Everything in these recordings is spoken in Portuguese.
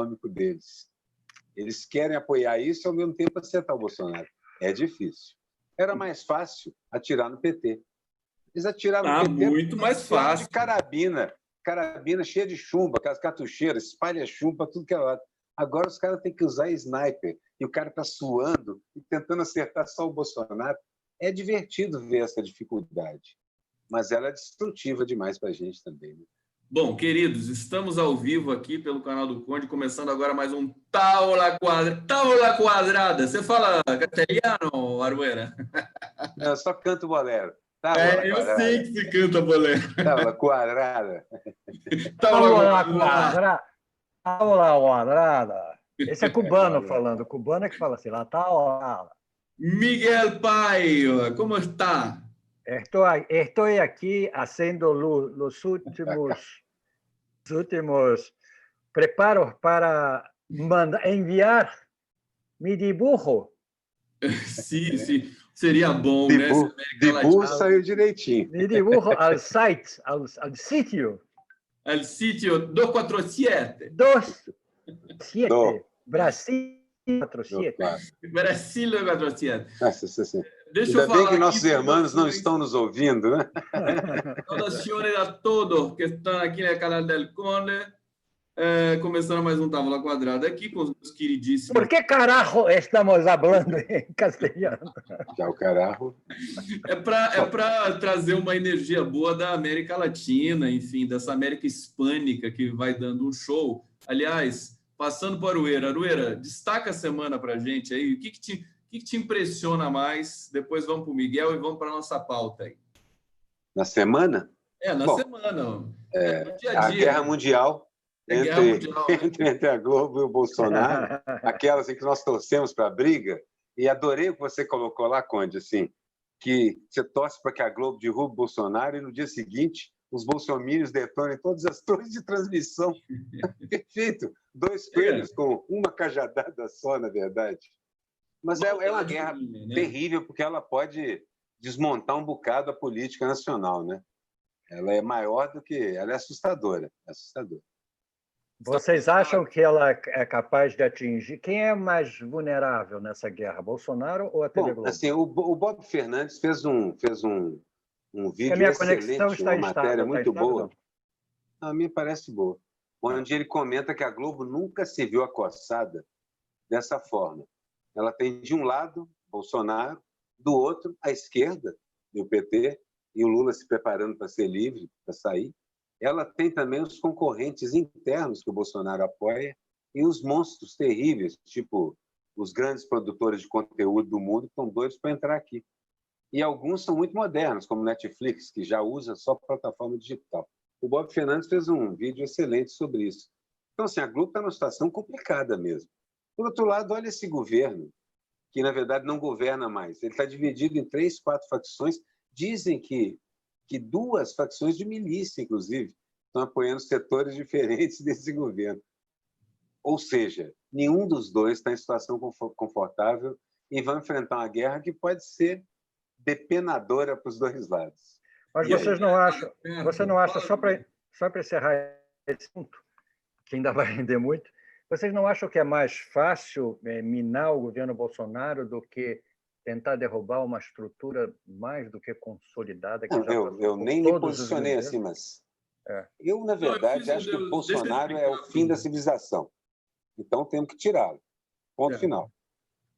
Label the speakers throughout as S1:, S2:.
S1: econômico deles. Eles querem apoiar isso e, ao mesmo tempo, acertar o Bolsonaro. É difícil. Era mais fácil atirar no PT. Eles atiraram no PT
S2: muito mais fácil.
S1: de carabina cheia de chumbo, aquelas cartucheiras, espalha chumbo para tudo que é lado. Agora os caras têm que usar sniper e o cara está suando e tentando acertar só o Bolsonaro. É divertido ver essa dificuldade, mas ela é destrutiva demais para a gente também. Né?
S2: Bom, queridos, estamos ao vivo aqui pelo canal do Conde, começando agora mais um Taula Quadrada. Você fala castelhano, Aruera?
S1: Não, eu só canto bolero.
S2: Eu sei que você canta bolero.
S1: Taula quadrada.
S3: Taula quadrada. Taula quadrada. Esse é cubano falando. Cubano é que fala assim, lá taula.
S2: Miguel Paio, como está?
S3: Estou aqui fazendo os últimos preparos para enviar meu dibujo.
S2: Sim. Seria bom,
S1: dibujo,
S2: né?
S1: Dibujo saiu direitinho.
S3: Meu dibujo ao site, ao sítio.
S2: Al sítio 247.
S3: 247. Brasil 47.
S2: Brasil 247.
S1: Deixa eu falar. Ainda bem que nossos irmãos não estão nos ouvindo, né?
S2: Saudações a todos que estão aqui no canal del Conde. Começando mais um Távola Quadrada aqui com os queridíssimos.
S3: Por que carajo estamos falando em castelhano?
S1: Que é o carajo.
S2: É para trazer uma energia boa da América Latina, enfim, dessa América hispânica que vai dando um show. Aliás, passando para o Aruera, destaca a semana para a gente aí. O que te impressiona mais? Depois vamos para o Miguel e vamos para a nossa pauta aí.
S1: Na semana?
S2: Semana. No dia a dia.
S1: A Guerra Mundial. Entre a Globo e o Bolsonaro, aquelas em que nós torcemos para a briga, e adorei o que você colocou lá, Conde, assim, que você torce para que a Globo derrube o Bolsonaro e no dia seguinte os bolsominions detonem todas as torres de transmissão. Perfeito. 2 coelhos com uma cajadada só, na verdade. Mas é uma guerra terrível, porque ela pode desmontar um bocado a política nacional, né? Ela é maior do que... Ela é assustadora.
S3: Vocês acham que ela é capaz de atingir? Quem é mais vulnerável nessa guerra, Bolsonaro ou a TV Globo?
S1: Assim, o Bob Fernandes fez um vídeo
S3: minha
S1: excelente,
S3: está
S1: uma matéria muito boa.
S3: Não?
S1: A mim parece boa. Onde ele comenta que a Globo nunca se viu acossada dessa forma. Ela tem, de um lado, Bolsonaro, do outro, a esquerda, o PT, e o Lula se preparando para ser livre, para sair. Ela tem também os concorrentes internos que o Bolsonaro apoia e os monstros terríveis, tipo os grandes produtores de conteúdo do mundo, que estão doidos para entrar aqui. E alguns são muito modernos, como Netflix, que já usa só plataforma digital. O Bob Fernandes fez um vídeo excelente sobre isso. Então, assim, a Globo está numa situação complicada mesmo. Por outro lado, olha esse governo, que, na verdade, não governa mais. Ele está dividido em 3, 4 facções. Dizem que 2 facções de milícia, inclusive, estão apoiando setores diferentes desse governo. Ou seja, nenhum dos dois está em situação confortável e vão enfrentar uma guerra que pode ser depenadora para os 2 lados.
S3: Mas vocês não acham, só para encerrar esse assunto, que ainda vai render muito, vocês não acham que é mais fácil minar o governo Bolsonaro do que tentar derrubar uma estrutura mais do que consolidada? Que
S1: eu nem me posicionei assim, mas eu, na verdade, acho que o Bolsonaro é o fim da civilização. Então, temos que tirá-lo. Ponto final.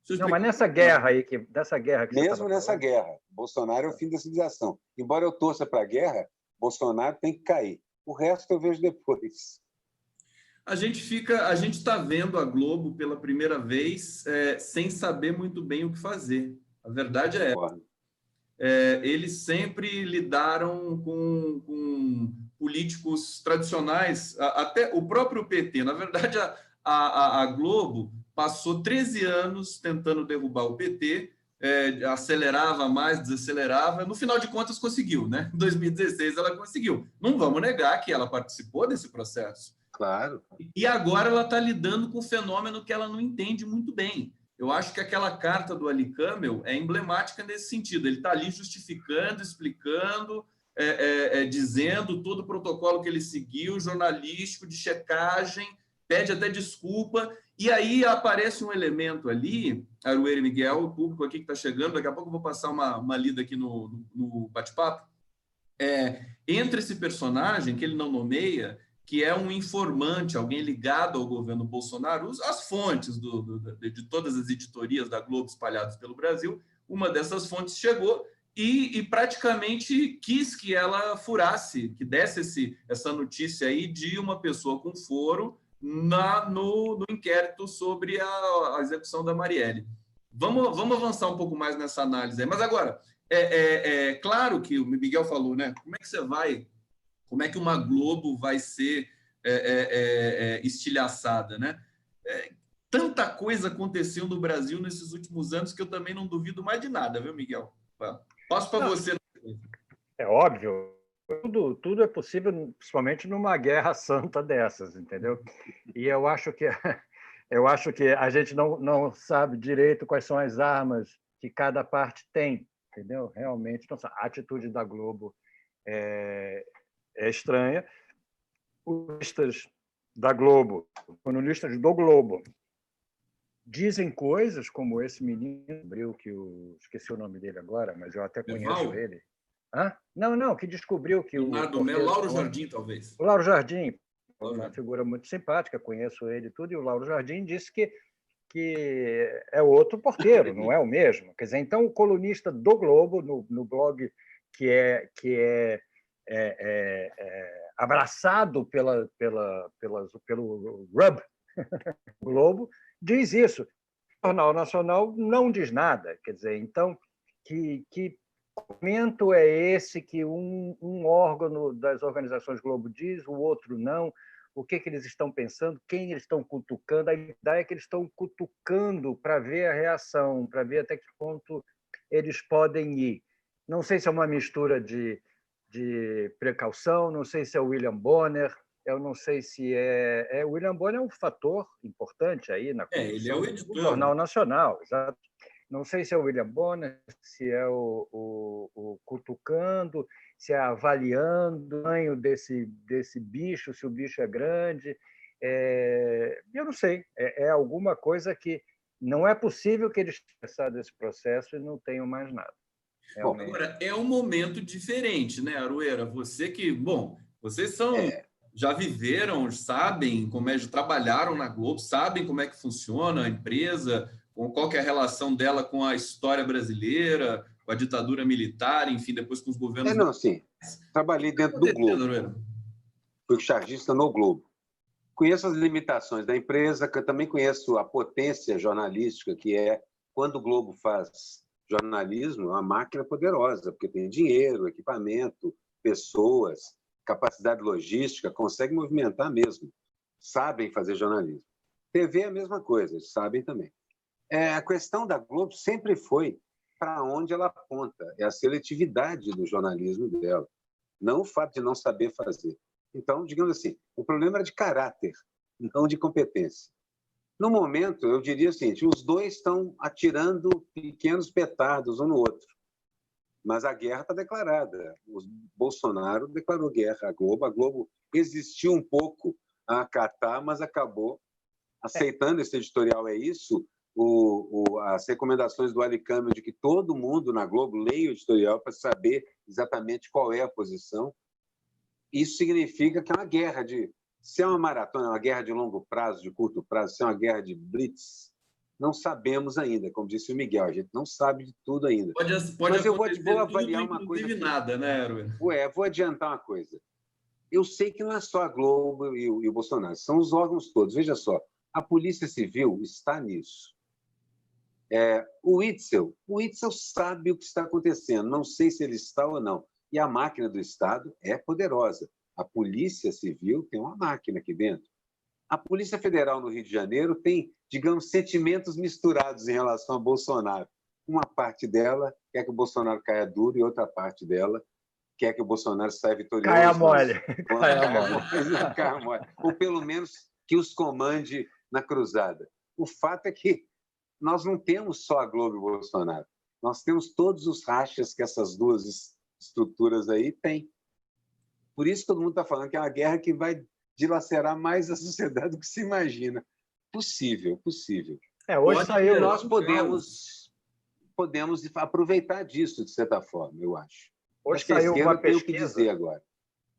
S3: Não, mas nessa guerra aí, dessa guerra que
S1: mesmo nessa guerra, Bolsonaro é o fim da civilização. Embora eu torça para a guerra, Bolsonaro tem que cair. O resto eu vejo depois.
S2: A gente está vendo a Globo pela primeira vez sem saber muito bem o que fazer. A verdade é essa. Eles sempre lidaram com políticos tradicionais, até o próprio PT. Na verdade, a Globo passou 13 anos tentando derrubar o PT, acelerava mais, desacelerava. No final de contas, conseguiu, né? Em 2016, ela conseguiu. Não vamos negar que ela participou desse processo.
S1: Claro.
S2: E agora ela está lidando com um fenômeno que ela não entende muito bem. Eu acho que aquela carta do Ali Camel é emblemática nesse sentido. Ele está ali justificando, explicando, dizendo todo o protocolo que ele seguiu, jornalístico, de checagem, pede até desculpa, e aí aparece um elemento ali, Arueira e Miguel, o público aqui que está chegando, daqui a pouco eu vou passar uma lida aqui no bate-papo, entre esse personagem que ele não nomeia, que é um informante, alguém ligado ao governo Bolsonaro, as fontes de todas as editorias da Globo espalhadas pelo Brasil, uma dessas fontes chegou e praticamente quis que ela furasse, que desse essa notícia aí de uma pessoa com foro no inquérito sobre a execução da Marielle. Vamos avançar um pouco mais nessa análise aí. Mas agora, claro que o Miguel falou, né? Como é que uma Globo vai ser estilhaçada, né? Tanta coisa aconteceu no Brasil nesses últimos anos que eu também não duvido mais de nada, viu, Miguel? Passo para você.
S3: É óbvio, tudo é possível, principalmente numa guerra santa dessas, entendeu? E eu acho que a gente não sabe direito quais são as armas que cada parte tem, entendeu? Realmente, não sabe. A atitude da Globo é estranha. Os jornalistas da Globo, jornalistas do Globo, dizem coisas como esse menino que esqueci o nome dele agora, mas eu até conheço ele. Hã? Não, que descobriu que
S2: Lauro Jardim, talvez.
S3: O Lauro Jardim, uma figura muito simpática, conheço ele e tudo, e o Lauro Jardim disse que é outro porteiro, não é o mesmo. Quer dizer, então o colunista do Globo, no blog que é abraçado pelo RUB Globo, diz isso. O Jornal Nacional não diz nada. Quer dizer, então, que momento é esse que um órgão das organizações Globo diz, o outro não? O que eles estão pensando? Quem eles estão cutucando? A ideia é que eles estão cutucando para ver a reação, para ver até que ponto eles podem ir. Não sei se é uma mistura de precaução, não sei se é o William Bonner, eu não sei se o William Bonner é um fator importante aí na condução
S2: ele é o editor
S3: do Jornal Nacional, exato. Não sei se é o William Bonner, se é o cutucando, se é avaliando o tamanho desse bicho, se o bicho é grande. Eu não sei. É alguma coisa que não é possível que eles tenham desse processo e não tenham mais nada.
S2: Bom, agora, é um momento diferente, né, Arueira? Vocês já viveram, sabem trabalharam na Globo, sabem como é que funciona a empresa, qual que é a relação dela com a história brasileira, com a ditadura militar, enfim, depois com os governos...
S1: Sim. Trabalhei dentro do Globo. Arueira? Fui chargista no Globo. Conheço as limitações da empresa, que eu também conheço a potência jornalística, que é quando o Globo faz jornalismo, é uma máquina poderosa, porque tem dinheiro, equipamento, pessoas, capacidade logística, consegue movimentar mesmo. Sabem fazer jornalismo. TV é a mesma coisa, eles sabem também. A questão da Globo sempre foi para onde ela aponta, é a seletividade do jornalismo dela, não o fato de não saber fazer. Então, digamos assim, o problema era de caráter, não de competência. No momento, eu diria o seguinte, os dois estão atirando pequenos petardos um no outro, mas a guerra está declarada. O Bolsonaro declarou guerra à Globo. A Globo existiu um pouco a acatar, mas acabou aceitando esse editorial. É isso, as recomendações do Alicâmbio de que todo mundo na Globo leia o editorial para saber exatamente qual é a posição. Isso significa que é uma guerra se é uma maratona, uma guerra de longo prazo, de curto prazo, se é uma guerra de blitz, não sabemos ainda, como disse o Miguel, a gente não sabe de tudo ainda.
S2: Mas eu vou avaliar uma coisa. Não nada, né, Arueira?
S1: Vou adiantar uma coisa. Eu sei que não é só a Globo e o Bolsonaro, são os órgãos todos. Veja só, a Polícia Civil está nisso. O Witzel sabe o que está acontecendo, não sei se ele está ou não. E a máquina do Estado é poderosa. A Polícia Civil tem uma máquina aqui dentro. A Polícia Federal no Rio de Janeiro tem, digamos, sentimentos misturados em relação a Bolsonaro. Uma parte dela quer que o Bolsonaro caia duro e outra parte dela quer que o Bolsonaro saia vitorioso.
S3: Caia mole.
S1: Caia mole. Ou pelo menos que os comande na cruzada. O fato é que nós não temos só a Globo e o Bolsonaro. Nós temos todos os rachas que essas duas estruturas aí têm. Por isso todo mundo está falando que é uma guerra que vai dilacerar mais a sociedade do que se imagina. Possível, possível.
S3: Hoje saiu.
S1: Nós podemos aproveitar disso, de certa forma, eu acho.
S3: Hoje saiu uma pesquisa.
S1: Tem o que dizer agora.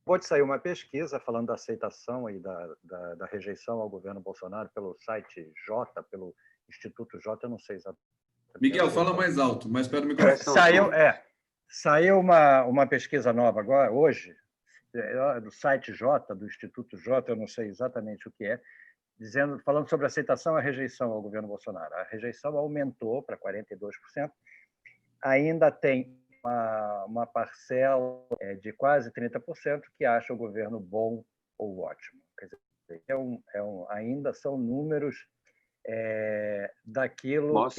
S3: Pode sair uma pesquisa falando da aceitação e da rejeição ao governo Bolsonaro pelo site J, pelo Instituto J, eu não sei exatamente.
S2: Miguel, fala mais alto, mais perto do microfone.
S3: Saiu uma pesquisa nova agora, hoje, do site J, do Instituto J, eu não sei exatamente o que é, falando sobre aceitação e rejeição ao governo Bolsonaro. A rejeição aumentou para 42%, ainda tem uma parcela de quase 30% que acha o governo bom ou ótimo. Quer dizer, ainda são números daquilo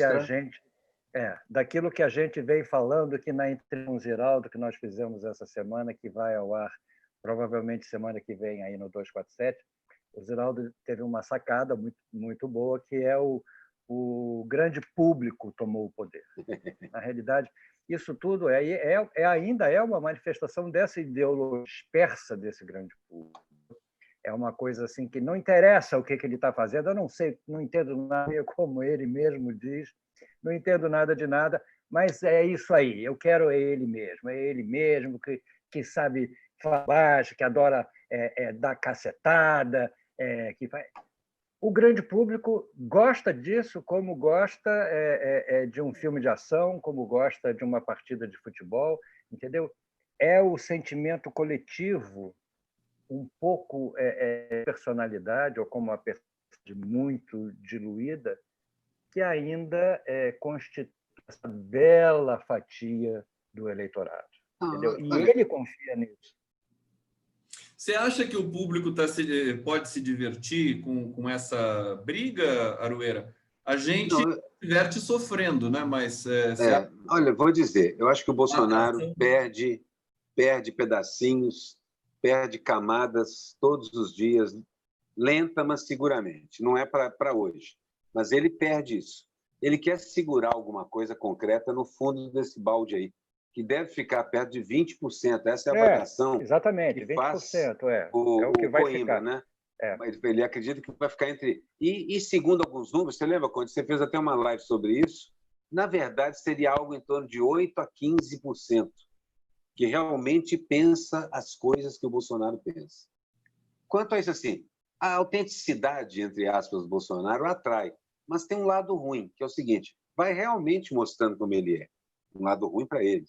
S3: que a gente veio falando aqui na entrevista Geraldo, que nós fizemos essa semana, que vai ao ar provavelmente semana que vem aí no 247. O Geraldo teve uma sacada muito, muito boa, que é o grande público tomou o poder. Na realidade, isso tudo ainda é uma manifestação dessa ideologia dispersa desse grande público. É uma coisa assim que não interessa o que ele está fazendo, eu não sei, não entendo nada, como ele mesmo diz, não entendo nada de nada, mas é isso aí, eu quero ele mesmo que sabe falar, que adora dar cacetada, que faz... O grande público gosta disso, como gosta de um filme de ação, como gosta de uma partida de futebol, entendeu? É o sentimento coletivo, um pouco personalidade, ou como uma personalidade muito diluída, que ainda constitui essa bela fatia do eleitorado. Entendeu? E ele confia nisso.
S2: Você acha que o público pode se divertir com essa briga, Aroeira? A gente se diverte sofrendo, né? Mas
S1: olha, vou dizer, eu acho que o Bolsonaro perde pedacinhos, perde camadas todos os dias, lenta, mas seguramente. Não é para hoje, mas ele perde isso. Ele quer segurar alguma coisa concreta no fundo desse balde aí, que deve ficar perto de 20%. Essa é a avaliação.
S3: Exatamente, 20%. É o que vai
S1: Coimbra,
S3: ficar.
S1: Né? Ele acredita que vai ficar entre... E segundo alguns números, você lembra quando você fez até uma live sobre isso? Na verdade, seria algo em torno de 8% a 15%, que realmente pensa as coisas que o Bolsonaro pensa. Quanto a isso, assim, a autenticidade, entre aspas, do Bolsonaro atrai, mas tem um lado ruim, que é o seguinte, vai realmente mostrando como ele é, um lado ruim para ele.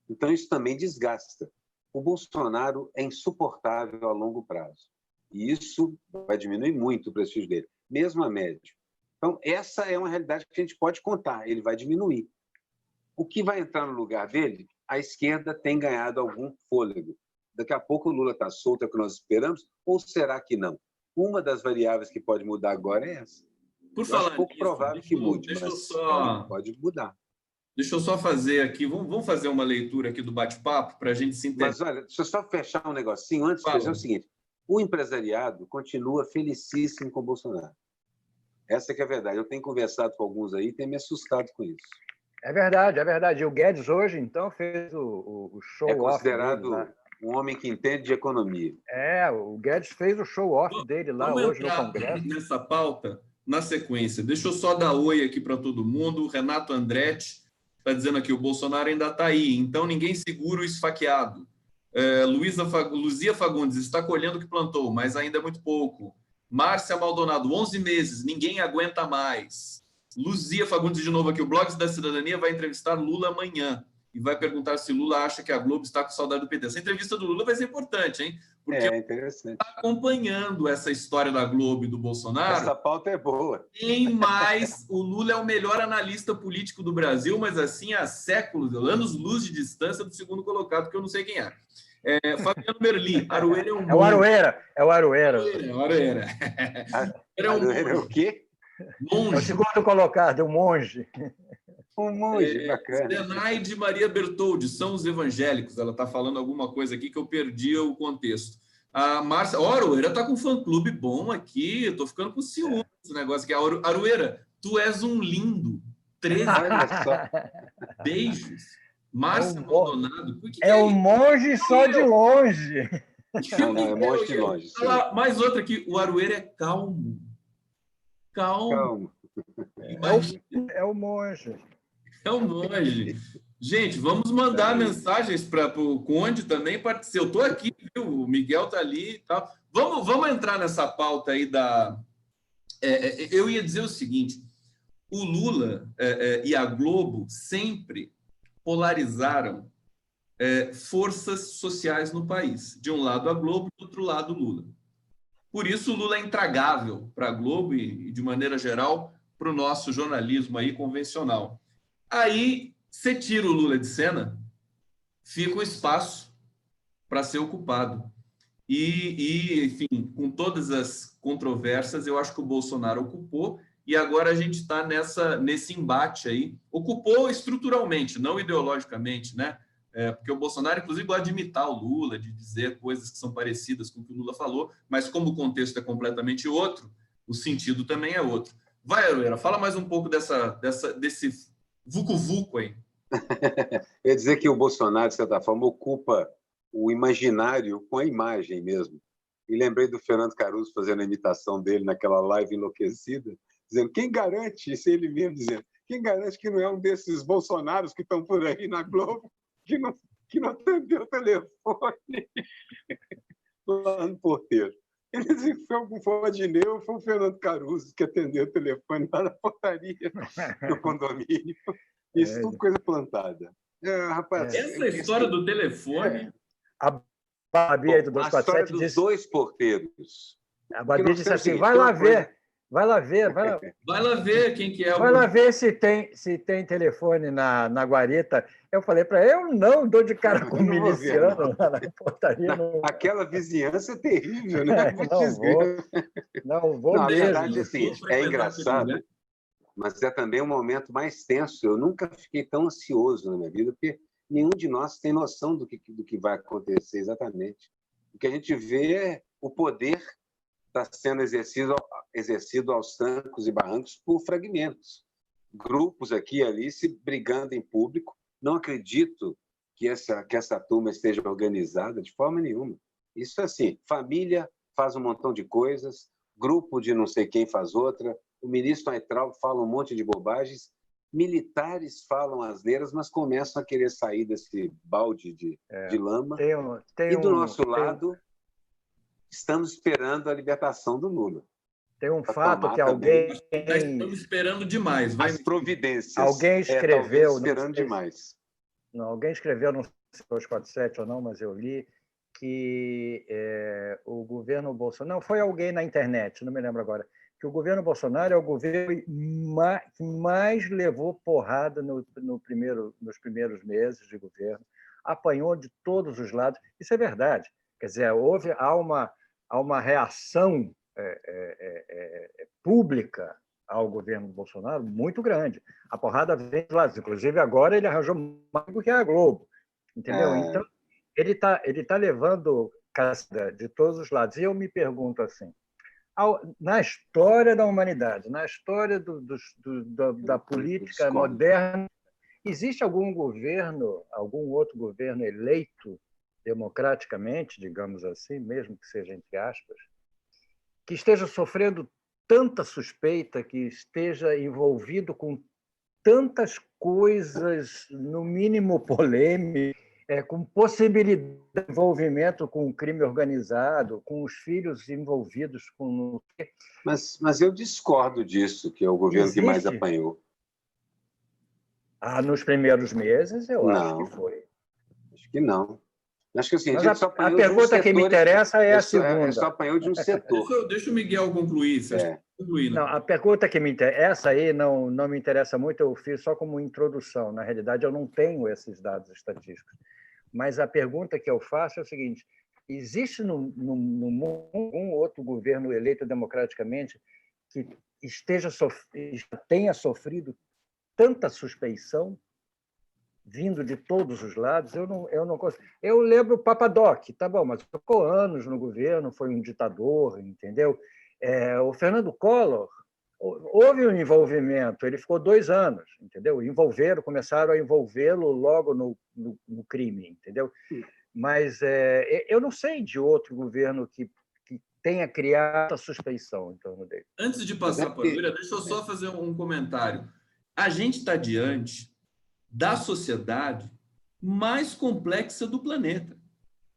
S1: Então, isso também desgasta. O Bolsonaro é insuportável a longo prazo. E isso vai diminuir muito o prestígio dele, mesmo a médio. Então, essa é uma realidade que a gente pode contar. Ele vai diminuir. O que vai entrar no lugar dele, a esquerda tem ganhado algum fôlego. Daqui a pouco o Lula está solto, é o que nós esperamos, ou será que não? Uma das variáveis que pode mudar agora é essa.
S2: Por falar
S1: acho pouco provável que mude, mas pode mudar.
S2: Deixa eu só fazer aqui, vamos fazer uma leitura aqui do bate-papo para a gente se entender.
S1: Mas olha, deixa eu só fechar um negocinho antes de fazer o seguinte. O empresariado continua felicíssimo com o Bolsonaro. Essa que é a verdade. Eu tenho conversado com alguns aí e tenho me assustado com isso.
S3: É verdade, é verdade. E o Guedes hoje, então, fez o show-off.
S1: É considerado um homem que entende de economia.
S3: O Guedes fez o show-off dele lá hoje no Congresso.
S2: Nessa pauta, na sequência, deixa eu só dar oi aqui para todo mundo. O Renato Andretti está dizendo aqui, o Bolsonaro ainda está aí, então ninguém segura o esfaqueado. Luzia Fagundes está colhendo o que plantou, mas ainda é muito pouco. Márcia Maldonado, 11 meses, ninguém aguenta mais. Luzia Fagundes de novo aqui, o Blogs da Cidadania vai entrevistar Lula amanhã e vai perguntar se Lula acha que a Globo está com saudade do PT. Essa entrevista do Lula vai ser importante, hein? Porque
S1: interessante.
S2: Está acompanhando essa história da Globo e do Bolsonaro.
S1: Essa pauta é boa.
S2: Tem mais, o Lula é o melhor analista político do Brasil, mas assim há séculos, anos-luz de distância do segundo colocado, que eu não sei quem é. Fabiano Merli, Aroeira é um...
S3: É o Aroeira.
S2: Aroeira
S1: é o quê?
S2: Monge.
S3: É o segundo colocado, é um monge.
S1: Um monge, bacana.
S2: Zenaide Maria Bertoldi, são os evangélicos. Ela está falando alguma coisa aqui que eu perdi o contexto. A Márcia... Aroeira está com um fã-clube bom aqui. Eu estou ficando com ciúme desse negócio aqui. Aroeira, tu és um lindo. 13 beijos. Márcia Maldonado.
S3: É um monge só de longe.
S1: Não, é Monte de Longe.
S2: Mais outra aqui, o Aroeira é calmo. Calmo.
S3: É o monge.
S2: É um monge. Gente, vamos mandar mensagens para o Conde também participar. Eu estou aqui, viu? O Miguel está ali e tal. Vamos entrar nessa pauta aí da... eu ia dizer o seguinte, o Lula e a Globo sempre polarizaram forças sociais no país. De um lado a Globo, do outro lado o Lula. Por isso o Lula é intragável para a Globo e, de maneira geral, para o nosso jornalismo aí convencional. Aí, você tira o Lula de cena, fica um espaço para ser ocupado. Enfim, com todas as controvérsias, eu acho que o Bolsonaro ocupou e agora a gente está nesse embate aí. Ocupou estruturalmente, não ideologicamente, né? Porque o Bolsonaro, inclusive, gosta de imitar o Lula, de dizer coisas que são parecidas com o que o Lula falou, mas como o contexto é completamente outro, o sentido também é outro. Vai, Aroeira, fala mais um pouco desse vucu-vucu aí.
S1: Eu ia dizer que o Bolsonaro, de certa forma, ocupa o imaginário com a imagem mesmo. E lembrei do Fernando Caruso fazendo a imitação dele naquela live enlouquecida, dizendo, quem garante, isso ele mesmo dizendo, quem garante que não é um desses bolsonaros que estão por aí na Globo que não atendeu o telefone lá no porteiro. Ele disse que foi o Adneu, foi o Fernando Caruso que atendeu o telefone lá na portaria do condomínio. Isso tudo coisa plantada. Rapaz,
S2: essa história do telefone...
S3: A Babi aí do 247
S1: a história dos
S3: disse...
S1: dois porteiros.
S3: A Babi disse assim, vai lá ver. Vai lá ver quem que é. Vai lá ver se tem telefone na guarita. Eu falei para eu não dou de cara com o miliciano lá na portaria.
S1: Aquela vizinhança é terrível, né?
S3: Não vou
S1: Na
S3: mesmo.
S1: verdade, assim, é engraçado, mas é também um momento mais tenso. Eu nunca fiquei tão ansioso na minha vida, porque nenhum de nós tem noção do que vai acontecer exatamente. O que a gente vê é o poder está sendo exercido aos trancos e barrancos por fragmentos. Grupos aqui e ali se brigando em público. Não acredito que essa turma esteja organizada de forma nenhuma. Isso é assim, família faz um montão de coisas, grupo de não sei quem faz outra, o ministro Aitral fala um monte de bobagens, militares falam asneiras, mas começam a querer sair desse balde de lama. E do nosso lado... Estamos esperando a libertação do Lula.
S3: Tem um fato que alguém...
S2: Estamos esperando demais.
S1: As providências.
S3: Alguém escreveu...
S1: Esperando demais.
S3: Não, alguém escreveu, não sei se foi 247 ou não, mas eu li, que o governo Bolsonaro... Não, foi alguém na internet, não me lembro agora, que o governo Bolsonaro é o governo que mais levou porrada nos primeiros meses de governo, apanhou de todos os lados. Isso é verdade. Quer dizer, há uma reação pública ao governo Bolsonaro muito grande. A porrada vem dos lados. Inclusive, agora ele arranjou mais do que a Globo. Entendeu? Então, ele tá levando caça de todos os lados. E eu me pergunto assim, na história da humanidade, na história da política moderna, existe algum outro governo eleito democraticamente, digamos assim, mesmo que seja entre aspas, que esteja sofrendo tanta suspeita, que esteja envolvido com tantas coisas, no mínimo polêmicas, com possibilidade de envolvimento com o crime organizado, com os filhos envolvidos com...
S1: Mas eu discordo disso, que é o governo que mais apanhou.
S3: Nos primeiros meses, eu acho que foi.
S1: Acho que não. Acho que assim,
S3: a pergunta que me interessa é a segunda.
S1: Só apanhou de um setor.
S2: Deixa o Miguel concluir.
S3: Não, a pergunta que me interessa, essa aí não me interessa muito, eu fiz só como introdução. Na realidade, eu não tenho esses dados estatísticos. Mas a pergunta que eu faço é o seguinte, existe no mundo um outro governo eleito democraticamente que tenha sofrido tanta suspeição vindo de todos os lados? Eu não consigo. Eu lembro o Papadoc, tá bom, mas ficou anos no governo, foi um ditador, entendeu? O Fernando Collor, houve um envolvimento, ele ficou 2 anos, entendeu? Começaram a envolvê-lo logo no crime, entendeu? Mas eu não sei de outro governo que tenha criado a suspeição em torno dele.
S2: Antes de passar para o Lula, deixa eu só fazer um comentário. A gente está diante da sociedade mais complexa do planeta.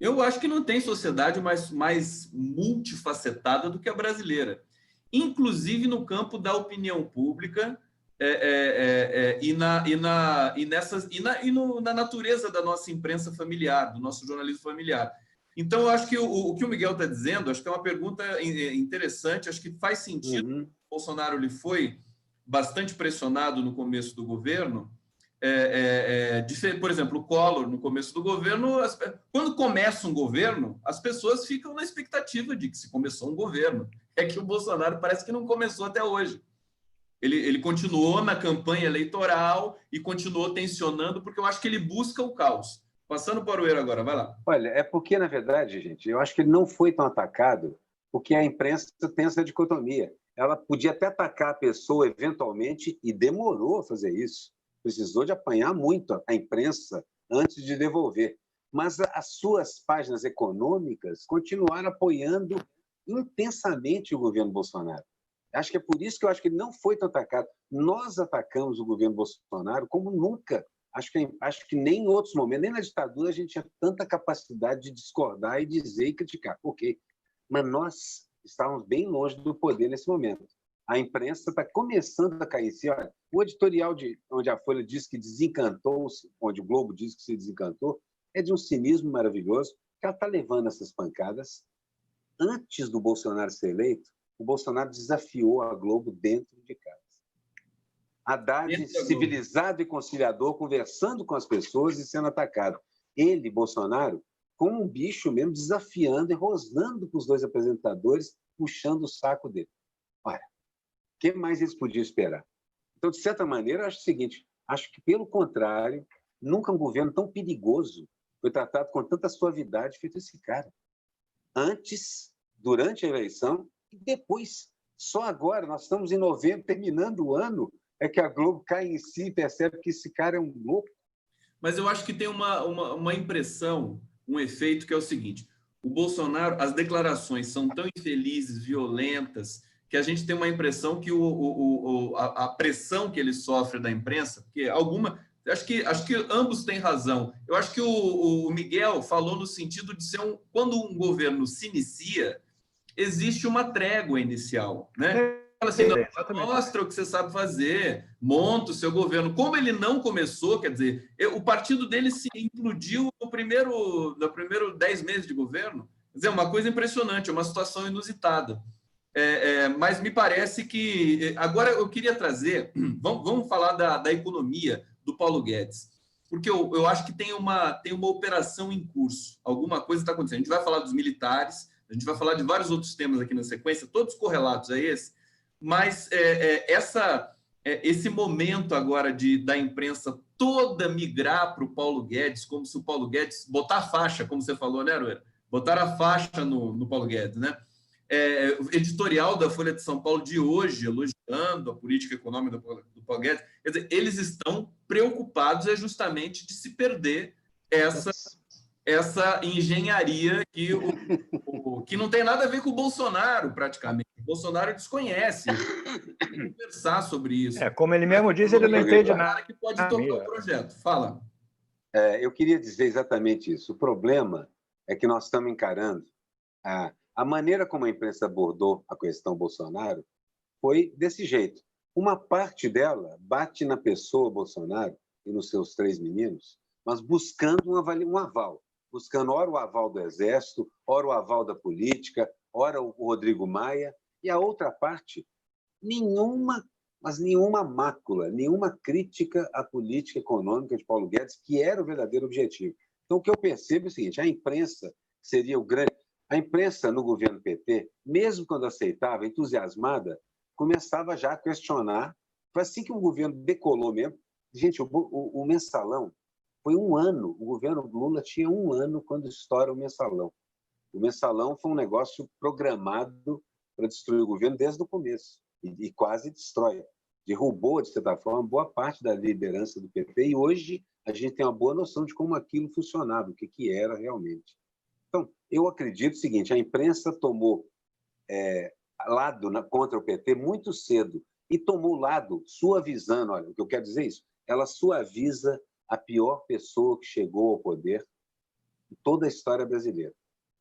S2: Eu acho que não tem sociedade mais multifacetada do que a brasileira, inclusive no campo da opinião pública na natureza da nossa imprensa familiar, do nosso jornalismo familiar. Então, eu acho que o que o Miguel está dizendo, acho que é uma pergunta interessante, acho que faz sentido.
S1: Uhum.
S2: O Bolsonaro ele foi bastante pressionado no começo do governo. Por exemplo, o Collor, no começo do governo, quando começa um governo, as pessoas ficam na expectativa de que se começou um governo. É que o Bolsonaro parece que não começou até hoje. Ele continuou na campanha eleitoral e continuou tensionando, porque eu acho que ele busca o caos. Passando para o Eiro agora, vai lá.
S1: Olha, é porque, na verdade, gente, eu acho que ele não foi tão atacado porque a imprensa tem essa dicotomia. Ela podia até atacar a pessoa eventualmente e demorou a fazer isso. Precisou de apanhar muito a imprensa antes de devolver. Mas as suas páginas econômicas continuaram apoiando intensamente o governo Bolsonaro. Acho que é por isso que eu acho que ele não foi tão atacado. Nós atacamos o governo Bolsonaro como nunca. Acho que nem em outros momentos, nem na ditadura, a gente tinha tanta capacidade de discordar e dizer e criticar. Ok, mas nós estávamos bem longe do poder nesse momento. A imprensa está começando a cair. Olha, o editorial onde a Folha diz que desencantou-se, onde o Globo diz que se desencantou, é de um cinismo maravilhoso, que ela está levando essas pancadas. Antes do Bolsonaro ser eleito, o Bolsonaro desafiou a Globo dentro de casa. Haddad, civilizado e conciliador, conversando com as pessoas e sendo atacado. Ele, Bolsonaro, como um bicho mesmo, desafiando e rosnando para os dois apresentadores, puxando o saco dele. Olha, o que mais eles podiam esperar? Então, de certa maneira, eu acho o seguinte, acho que, pelo contrário, nunca um governo tão perigoso foi tratado com tanta suavidade feito esse cara. Antes, durante a eleição e depois. Só agora, nós estamos em novembro, terminando o ano, é que a Globo cai em si e percebe que esse cara é um louco.
S2: Mas eu acho que tem uma impressão, um efeito que é o seguinte: o Bolsonaro, as declarações são tão infelizes, violentas, que a gente tem uma impressão que a pressão que ele sofre da imprensa, porque acho que ambos têm razão. Eu acho que o Miguel falou no sentido de ser quando um governo se inicia, existe uma trégua inicial, né? Fala assim, mostra o que você sabe fazer, monta o seu governo. Como ele não começou, quer dizer, o partido dele se implodiu no primeiro 10 meses de governo. Quer dizer, uma coisa impressionante, uma situação inusitada. Mas me parece que... Agora, eu queria trazer... Vamos falar da economia do Paulo Guedes, porque eu acho que tem uma operação em curso. Alguma coisa está acontecendo. A gente vai falar dos militares, a gente vai falar de vários outros temas aqui na sequência, todos correlatos a esse, mas esse momento agora da imprensa toda migrar para o Paulo Guedes, como se o Paulo Guedes... Botar a faixa, como você falou, né, Aroeira? Botar a faixa no Paulo Guedes, né? O editorial da Folha de São Paulo de hoje, elogiando a política econômica do Paulo Guedes, quer dizer, eles estão preocupados justamente de se perder essa engenharia que não tem nada a ver com o Bolsonaro, praticamente. O Bolsonaro desconhece. Tem que conversar sobre isso.
S3: Como ele mesmo diz, ele não entende nada.
S2: Que pode tocar o projeto. Fala.
S1: Eu queria dizer exatamente isso. O problema é que nós estamos encarando a maneira como a imprensa abordou a questão Bolsonaro foi desse jeito. Uma parte dela bate na pessoa Bolsonaro e nos seus 3 meninos, mas buscando um aval. Buscando ora o aval do Exército, ora o aval da política, ora o Rodrigo Maia. E a outra parte, nenhuma mácula, nenhuma crítica à política econômica de Paulo Guedes, que era o verdadeiro objetivo. Então, o que eu percebo é o seguinte, a imprensa seria o grande... A imprensa no governo PT, mesmo quando aceitava, entusiasmada, começava já a questionar. Foi assim que o governo decolou mesmo. Gente, o mensalão foi 1 ano. O governo Lula tinha 1 ano quando estoura o mensalão. O mensalão foi um negócio programado para destruir o governo desde o começo. E quase destrói. Derrubou, de certa forma, boa parte da liderança do PT. E hoje a gente tem uma boa noção de como aquilo funcionava, o que era realmente. Então, eu acredito o seguinte, a imprensa tomou lado contra o PT muito cedo e tomou lado suavizando, olha, o que eu quero dizer é isso, ela suaviza a pior pessoa que chegou ao poder em toda a história brasileira.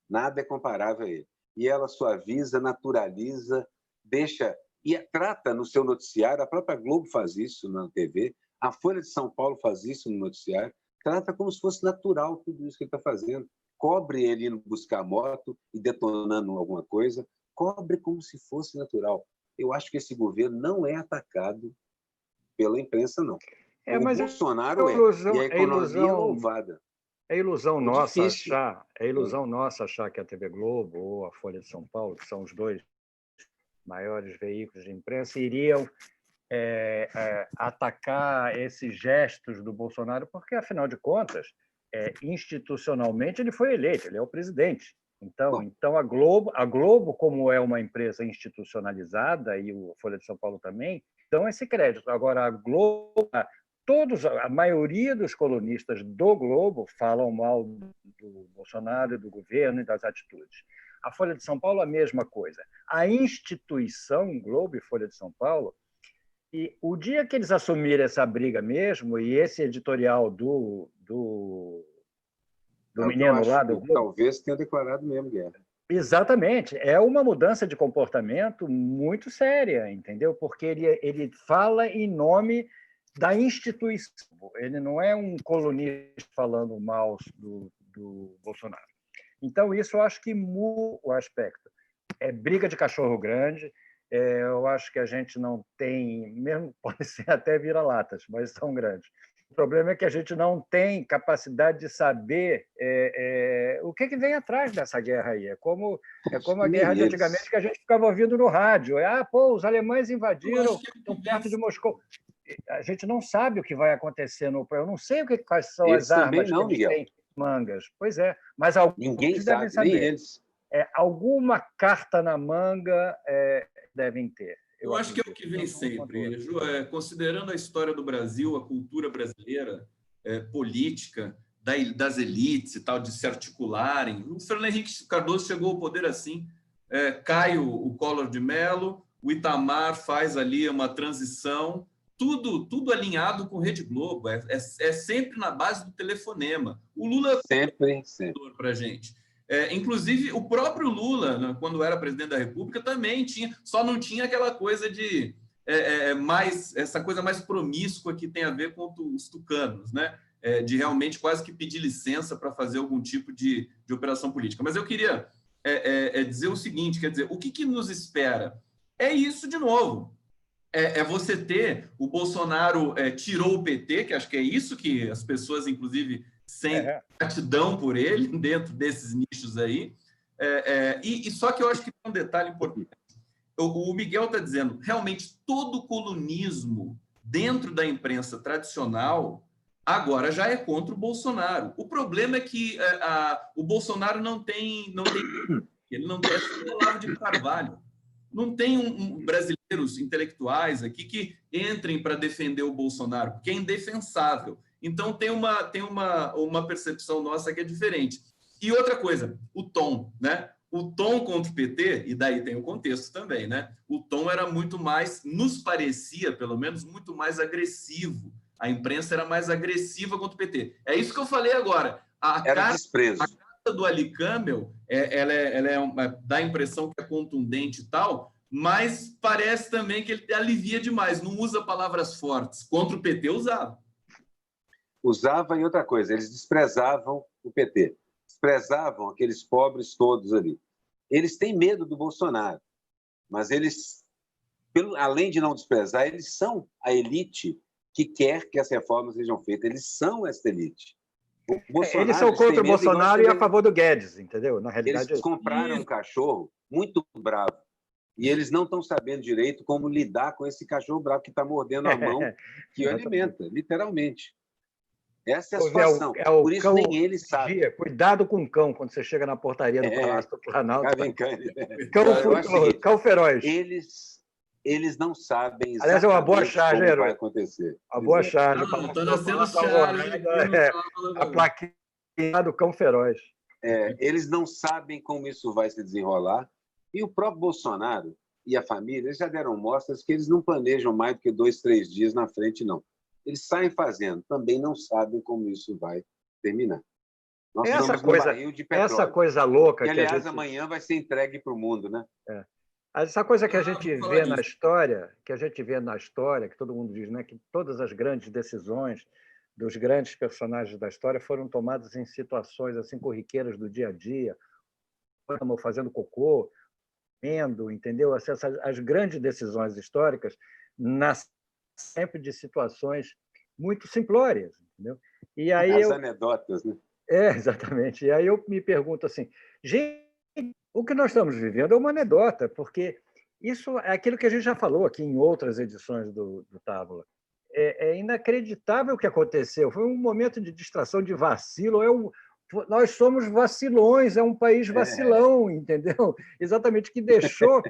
S1: Nada é comparável a ele. E ela suaviza, naturaliza, deixa... E trata no seu noticiário, a própria Globo faz isso na TV, a Folha de São Paulo faz isso no noticiário, trata como se fosse natural tudo isso que ele está fazendo. Cobre ele indo buscar moto e detonando alguma coisa, cobre como se fosse natural. Eu acho que esse governo não é atacado pela imprensa, não. O
S3: Mas
S1: Bolsonaro e a economia é louvada.
S3: É ilusão nossa achar que a TV Globo ou a Folha de São Paulo, que são os dois maiores veículos de imprensa, iriam atacar esses gestos do Bolsonaro, porque, afinal de contas, institucionalmente ele foi eleito, ele é o presidente. Então a Globo, como é uma empresa institucionalizada, e a Folha de São Paulo também, dão esse crédito. Agora, a Globo, a maioria dos colunistas do Globo falam mal do Bolsonaro e do governo e das atitudes. A Folha de São Paulo, a mesma coisa. A instituição Globo e Folha de São Paulo, e o dia que eles assumirem essa briga mesmo, e esse editorial do menino lá do Globo...
S1: Talvez tenha declarado mesmo guerra.
S3: Exatamente. É uma mudança de comportamento muito séria, entendeu? Porque ele fala em nome da instituição. Ele não é um colunista falando mal do Bolsonaro. Então, isso eu acho que muda o aspecto. É briga de cachorro grande. Eu acho que a gente não tem, mesmo pode ser até vira-latas, mas são grandes. O problema é que a gente não tem capacidade de saber o que vem atrás dessa guerra aí. É como a guerra de antigamente, que a gente ficava ouvindo no rádio. Os alemães invadiram, estão perto de Moscou. A gente não sabe o que vai acontecer no... Eu não sei quais são as armas que eles têm mangas. Pois é, mas
S1: ninguém sabe, nem eles.
S3: Alguma carta na manga devem ter.
S2: Eu acho que é o que vem sempre, Ju, considerando a história do Brasil, a cultura brasileira, política, das elites e tal, de se articularem. O Fernando Henrique Cardoso chegou ao poder assim, cai o Collor de Mello, o Itamar faz ali uma transição, tudo alinhado com Rede Globo, é sempre na base do telefonema. O Lula
S1: sempre
S2: para a gente. Inclusive, o próprio Lula, né, quando era presidente da República, também só não tinha aquela coisa de essa coisa mais promíscua que tem a ver com os tucanos, né? De realmente quase que pedir licença para fazer algum tipo de operação política. Mas eu queria dizer o seguinte, quer dizer, o que nos espera? É isso de novo. Você ter o Bolsonaro tirou o PT, que acho que é isso que as pessoas, inclusive, sentem gratidão por ele, dentro desses nichos aí. E só que eu acho que tem um detalhe importante. O Miguel está dizendo, realmente, todo colunismo dentro da imprensa tradicional agora já é contra o Bolsonaro. O problema é que o Bolsonaro não tem ele não tem essa Olavo de Carvalho. Não tem brasileiros intelectuais aqui que entrem para defender o Bolsonaro, porque é indefensável. Então, tem uma percepção nossa que é diferente. E outra coisa, o tom, né? O tom contra o PT, e daí tem o contexto também, né? O tom era muito mais, nos parecia, pelo menos, muito mais agressivo. A imprensa era mais agressiva contra o PT. É isso que eu falei agora.
S1: Era desprezo.
S2: A carta do Ali Camel, dá a impressão que é contundente e tal, mas parece também que ele alivia demais, não usa palavras fortes. Contra o PT, usava.
S1: Usava, e outra coisa, eles desprezavam o PT. Desprezavam aqueles pobres todos ali. Eles têm medo do Bolsonaro, mas eles, além de não desprezar, eles são a elite que quer que as reformas sejam feitas. Eles são essa elite.
S3: Eles são contra o Bolsonaro e a favor do Guedes, entendeu? Na realidade,
S1: eles compraram um cachorro muito bravo e eles não estão sabendo direito como lidar com esse cachorro bravo que está mordendo a mão que o alimenta, literalmente. Essa é a situação. Por isso, nem eles sabem.
S3: Cuidado com o cão quando você chega na portaria do Palácio do Planalto.
S1: Cão
S3: feroz.
S1: Eles Eles não sabem exatamente
S3: Aliás, é uma boa charge,
S1: como vai acontecer.
S3: Uma boa charge.
S2: Está nascendo charge.
S3: A plaquinha do Cão Feroz.
S1: Eles não sabem como isso vai se desenrolar. E o próprio Bolsonaro e a família eles já deram mostras que eles não planejam mais do que 2, 3 dias na frente, não. Eles saem fazendo, também não sabem como isso vai terminar. Nós estamos no barril de petróleo.
S3: Essa coisa louca
S1: que, aliás, amanhã vai ser entregue para o mundo, né?
S3: Essa coisa que a gente vê na história, que todo mundo diz, né, que todas as grandes decisões dos grandes personagens da história foram tomadas em situações assim corriqueiras do dia a dia, fazendo cocô, comendo, entendeu? As grandes decisões históricas nascem sempre de situações muito simplórias, entendeu? E aí
S1: as anedotas, né?
S3: Exatamente. E aí eu me pergunto assim, gente, o que nós estamos vivendo é uma anedota, porque isso é aquilo que a gente já falou aqui em outras edições do Távola. É inacreditável o que aconteceu. Foi um momento de distração, de vacilo. Nós somos vacilões, é um país vacilão, entendeu? Exatamente, que deixou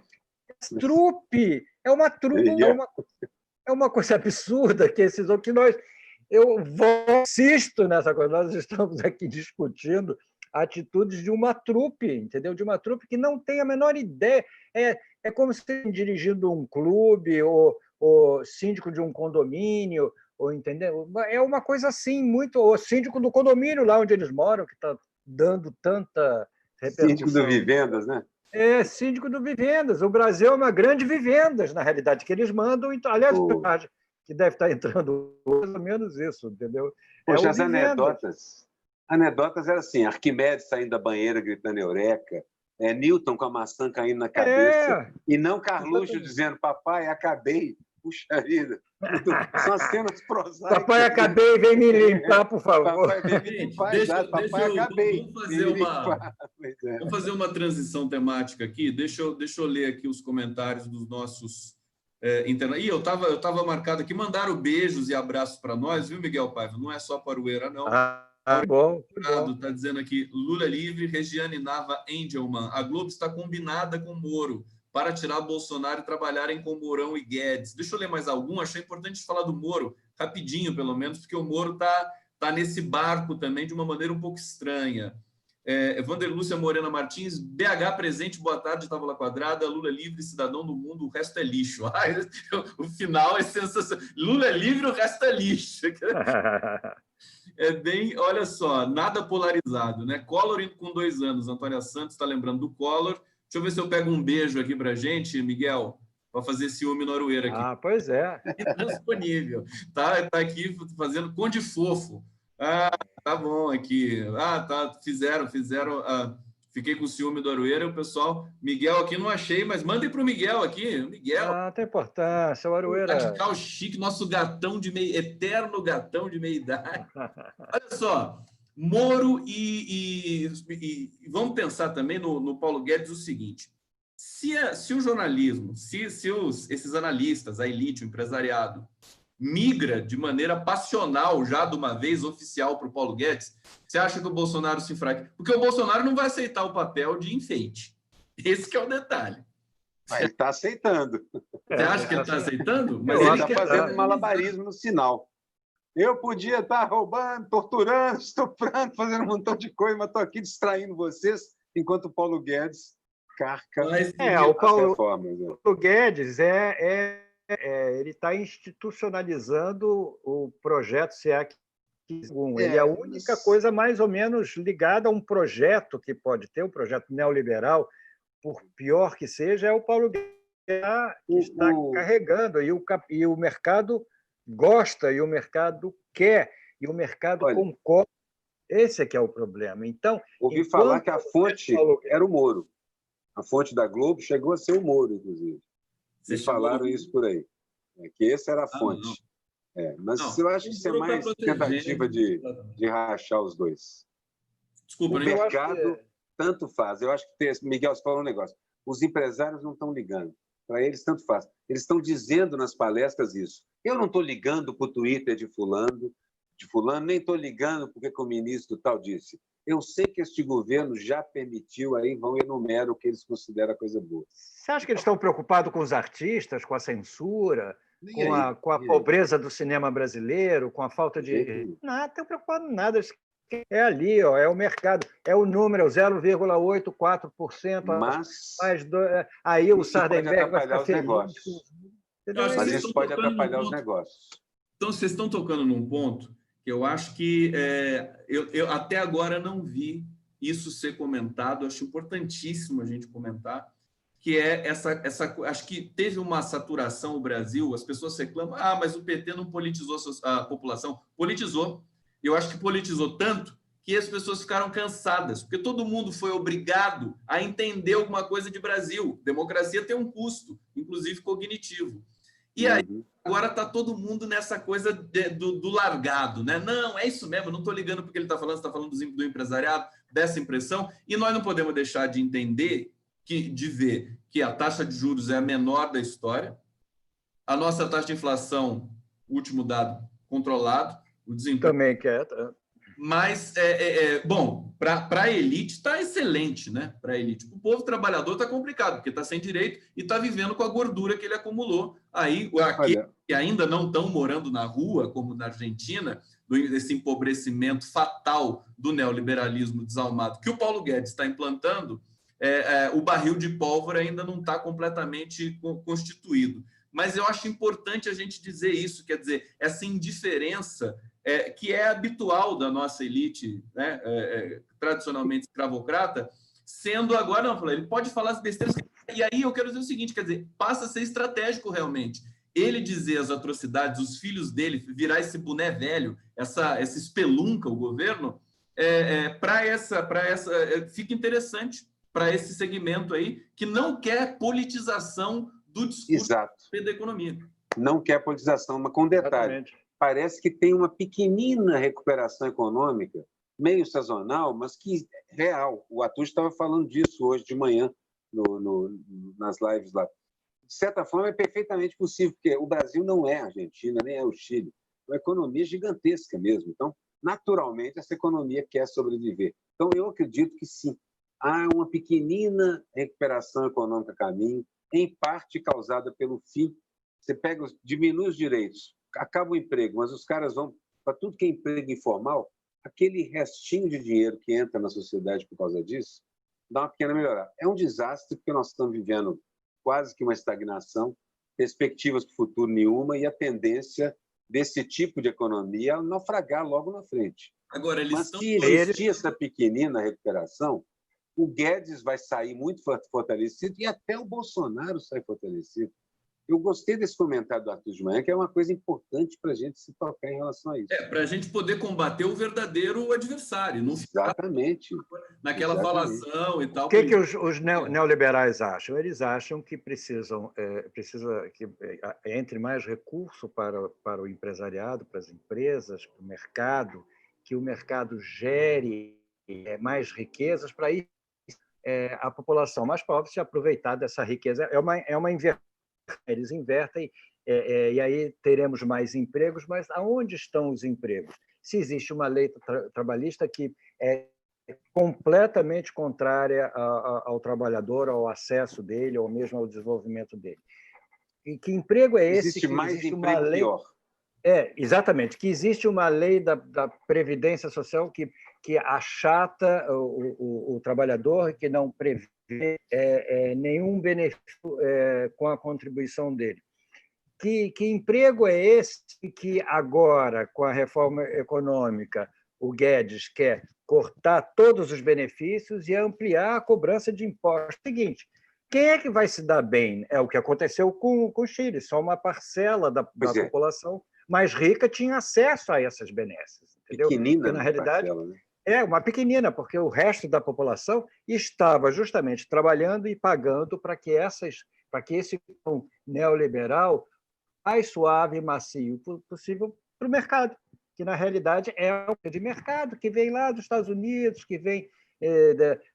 S3: trupe. É uma coisa absurda que eu insisto nessa coisa. Nós estamos aqui discutindo atitudes de uma trupe, entendeu? De uma trupe que não tem a menor ideia. É como se dirigindo um clube ou síndico de um condomínio, ou entendeu? É uma coisa assim, muito. O síndico do condomínio lá onde eles moram, que está dando tanta repercussão.
S1: Síndico do Vivendas, né?
S3: Síndico do Vivendas. O Brasil é uma grande Vivendas, na realidade, que eles mandam. Aliás, que deve estar entrando mais ou menos isso, entendeu?
S1: Poxa, as anedotas eram assim, Arquimedes saindo da banheira gritando eureka, Newton com a maçã caindo na cabeça, e não Carluxo dizendo, papai, acabei, puxa vida. São as cenas prosaicas.
S3: Papai, acabei, vem me limpar, por favor.
S1: Papai, vem me limpar, papai, acabei.
S2: Vamos fazer uma transição temática aqui, deixa eu ler aqui os comentários dos nossos internautas. Eu estava marcado aqui, mandaram beijos e abraços para nós, viu, Miguel Paiva? Não é só para o Eira, não.
S3: Bom.
S2: Está dizendo aqui, Lula livre, Regiane Nava Engelman. A Globo está combinada com o Moro para tirar Bolsonaro e trabalharem com Mourão e Guedes. Deixa eu ler mais algum. Achei importante falar do Moro, rapidinho, pelo menos, porque o Moro está nesse barco também de uma maneira um pouco estranha. Vander Lúcia Morena Martins, BH presente, boa tarde, Távola Quadrada, Lula livre, cidadão do mundo, o resto é lixo. O final é sensacional. Lula é livre, o resto é lixo. Olha só, nada polarizado, né? Collor indo com 2 anos, Antônia Santos está lembrando do Collor. Deixa eu ver se eu pego um beijo aqui para a gente, Miguel, para fazer ciúme no Aroeira aqui.
S3: Pois é.
S2: Está disponível. Tá aqui fazendo Conde Fofo. Tá bom aqui. Fizeram. Fiquei com ciúme do Aroeira, o pessoal. Miguel aqui não achei, mas mandem para o Miguel aqui. Miguel.
S3: Tem importância, o Aroeira.
S2: Radical chique, nosso gatão eterno gatão de meia idade. Olha só, Moro e vamos pensar também no Paulo Guedes o seguinte: se o jornalismo, esses analistas, a elite, o empresariado, migra de maneira passional já de uma vez oficial para o Paulo Guedes, você acha que o Bolsonaro se enfraquece? Porque o Bolsonaro não vai aceitar o papel de enfeite. Esse que é o detalhe.
S1: Mas ele está aceitando.
S2: Você acha que ele está aceitando?
S1: Mas ele está fazendo malabarismo no sinal. Eu podia estar roubando, torturando, estuprando, fazendo um montão de coisa, mas estou aqui distraindo vocês, enquanto o Paulo Guedes carca
S3: o Paulo Guedes ele está institucionalizando o projeto SEAC. Ele é a única coisa mais ou menos ligada a um projeto que pode ter, um projeto neoliberal, por pior que seja, é o Paulo Guedes que está carregando, e o mercado gosta, e o mercado quer, e o mercado concorda. Esse é que é o problema. Então,
S1: ouvi falar que a fonte era o Moro. A fonte da Globo chegou a ser o Moro, inclusive. Vocês falaram isso por aí. Que essa era a fonte. Mas eu acho que isso é mais tentativa de rachar os dois.
S2: Desculpa,
S1: o mercado tanto faz. Eu acho que, Miguel, você falou um negócio. Os empresários não estão ligando. Para eles, tanto faz. Eles estão dizendo nas palestras isso. Eu não estou ligando para o Twitter de fulano, nem estou ligando porque o ministro tal disse. Eu sei que este governo já permitiu, aí vão e enumeram o que eles consideram coisa boa.
S3: Você acha que eles estão preocupados com os artistas, com a censura,
S1: Nem
S3: com a pobreza do cinema brasileiro, com a falta de... Nada, estão preocupados em nada. É ali, ó, é o mercado, é o número, é o 0,84%.
S1: Mas
S3: aí o
S1: isso
S3: Sardenberg vai ficar
S1: os
S3: feliz.
S1: negócios. Mas isso pode atrapalhar os negócios.
S2: Então, vocês estão tocando num ponto que eu acho que eu até agora não vi isso ser comentado, acho importantíssimo a gente comentar, que é essa acho que teve uma saturação no Brasil, as pessoas reclamam, mas o PT não politizou a população. Politizou. Eu acho que politizou tanto que as pessoas ficaram cansadas, porque todo mundo foi obrigado a entender alguma coisa de Brasil. Democracia tem um custo, inclusive cognitivo. E aí, agora está todo mundo nessa coisa do largado, né? Não, é isso mesmo, não estou ligando porque ele está falando, você está falando do empresariado, dessa impressão, e nós não podemos deixar de entender, de ver que a taxa de juros é a menor da história, a nossa taxa de inflação, último dado, controlado, o desemprego...
S3: Também quer.
S2: Mas, bom, para a elite está excelente, né? Para a elite. O povo trabalhador está complicado, porque está sem direito e está vivendo com a gordura que ele acumulou. Aí, aqueles que ainda não estão morando na rua, como na Argentina, desse empobrecimento fatal do neoliberalismo desalmado que o Paulo Guedes está implantando, o barril de pólvora ainda não está completamente constituído. Mas eu acho importante a gente dizer isso, quer dizer, essa indiferença que é habitual da nossa elite, né, tradicionalmente escravocrata, sendo agora, não, ele pode falar as besteiras. E aí eu quero dizer o seguinte, quer dizer, passa a ser estratégico realmente. Ele dizer as atrocidades, os filhos dele, virar esse boné velho, essa espelunca, o governo, fica interessante para esse segmento aí, que não quer politização do discurso da economia.
S1: Não quer politização, mas com detalhe. Exatamente. Parece que tem uma pequenina recuperação econômica, meio sazonal, mas que é real. O Atush estava falando disso hoje de manhã nas lives lá. De certa forma, é perfeitamente possível, porque o Brasil não é a Argentina, nem é o Chile. É uma economia gigantesca mesmo. Então, naturalmente, essa economia quer sobreviver. Então, eu acredito que sim, há uma pequenina recuperação econômica a caminho, em parte causada pelo fim. Você diminui os direitos, acaba o emprego, mas os caras vão para tudo que é emprego informal, aquele restinho de dinheiro que entra na sociedade por causa disso, dá uma pequena melhorada. É um desastre, porque nós estamos vivendo quase que uma estagnação, perspectivas para o futuro nenhuma, e a tendência desse tipo de economia a naufragar logo na frente.
S2: Agora,
S1: mas se existir essa pequenina recuperação, o Guedes vai sair muito fortalecido e até o Bolsonaro sai fortalecido. Eu gostei desse comentário do Arthur de manhã, que é uma coisa importante para a gente se tocar em relação a isso.
S2: Para a gente poder combater o verdadeiro adversário. Não
S1: Exatamente.
S2: Naquela falação e tal.
S3: O que os neoliberais acham? Eles acham que precisa que entre mais recurso para o empresariado, para as empresas, para o mercado, que o mercado gere mais riquezas para ir a população mais pobre se aproveitar dessa riqueza. É uma inversão. Eles invertem e aí teremos mais empregos, mas aonde estão os empregos? Se existe uma lei trabalhista que é completamente contrária ao trabalhador, ao acesso dele, ou mesmo ao desenvolvimento dele. E que emprego é esse?
S1: Existe mais emprego pior.
S3: Exatamente, que existe uma lei da Previdência Social que achata o trabalhador, que não prevê nenhum benefício com a contribuição dele. Que emprego é esse que agora, com a reforma econômica, o Guedes quer cortar todos os benefícios e ampliar a cobrança de impostos? Seguinte, quem é que vai se dar bem? É o que aconteceu com o Chile, só uma parcela da população mais rica tinha acesso a essas benesses. Entendeu?
S1: Pequenina,
S3: porque, na realidade,
S1: parcela, né?
S3: Uma pequenina, porque o resto da população estava justamente trabalhando e pagando para que esse neoliberal mais suave e macio possível para o mercado, que, na realidade, é o de mercado que vem lá dos Estados Unidos, que vem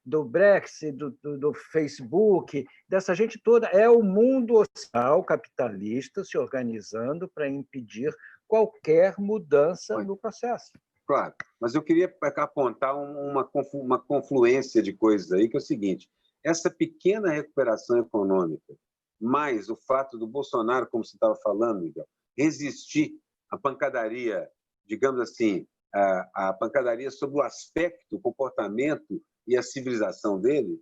S3: do Brexit, do Facebook, dessa gente toda. É o mundo ocidental capitalista se organizando para impedir qualquer mudança no processo.
S1: Claro, mas eu queria apontar uma confluência de coisas aí, que é o seguinte: essa pequena recuperação econômica, mais o fato do Bolsonaro, como você estava falando, Miguel, resistir à pancadaria, digamos assim, a pancadaria sobre o aspecto, o comportamento e a civilização dele,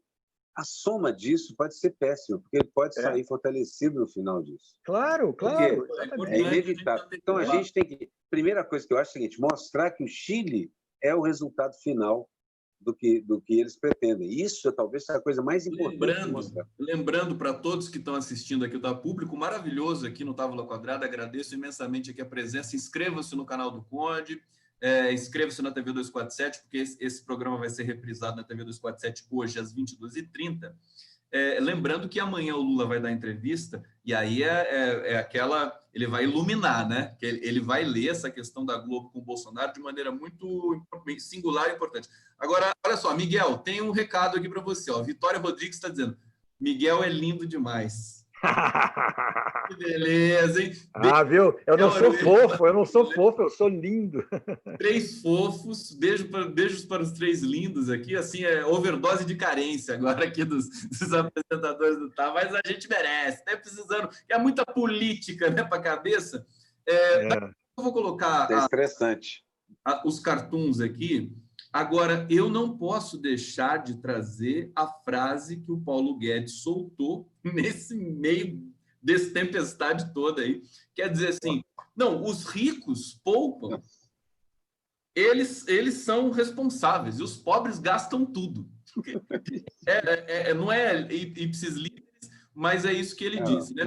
S1: a soma disso pode ser péssima, porque ele pode sair fortalecido no final disso.
S3: Claro, claro.
S1: É inevitável. Então, a gente tem que... Primeira coisa que eu acho é a seguinte: mostrar que o Chile é o resultado final do que eles pretendem. Isso talvez seja a coisa mais importante.
S2: Lembrando para todos que estão assistindo aqui, o público maravilhoso aqui no Távola Quadrada, agradeço imensamente aqui a presença. Inscreva-se no canal do Conde, inscreva-se na TV 247, porque esse programa vai ser reprisado na TV 247 hoje, às 22h30. Lembrando que amanhã o Lula vai dar entrevista, e aí aquela... Ele vai iluminar, né? Ele vai ler essa questão da Globo com o Bolsonaro de maneira muito singular e importante. Agora, olha só, Miguel, tem um recado aqui para você. Ó. Vitória Rodrigues está dizendo: Miguel é lindo demais. Que beleza, hein?
S3: Viu? Eu não sou fofo, eu sou lindo.
S2: 3 fofos, beijos para os 3 lindos aqui, assim, overdose de carência agora aqui dos apresentadores do TAV, mas a gente merece, tá precisando, é muita política, né, para a cabeça. Eu vou colocar
S1: estressante.
S2: Os cartoons aqui. Agora, eu não posso deixar de trazer a frase que o Paulo Guedes soltou nesse meio dessa tempestade toda aí. Quer dizer assim, não, os ricos poupam, eles são responsáveis, e os pobres gastam tudo. Não é ipsis literis, mas é isso que ele disse. Né?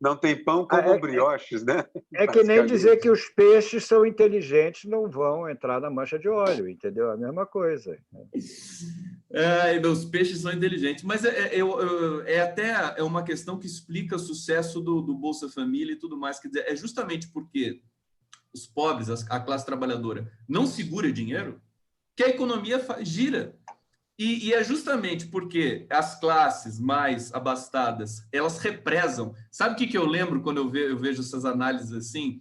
S1: Não tem pão como brioches, né?
S3: É que nem dizer que os peixes são inteligentes, não vão entrar na mancha de óleo, entendeu? A mesma coisa.
S2: Os peixes são inteligentes, mas até uma questão que explica o sucesso do Bolsa Família e tudo mais. Quer dizer, é justamente porque os pobres, a classe trabalhadora, não segura dinheiro, que a economia gira. E é justamente porque as classes mais abastadas, elas represam. Sabe o que eu lembro quando eu vejo essas análises assim,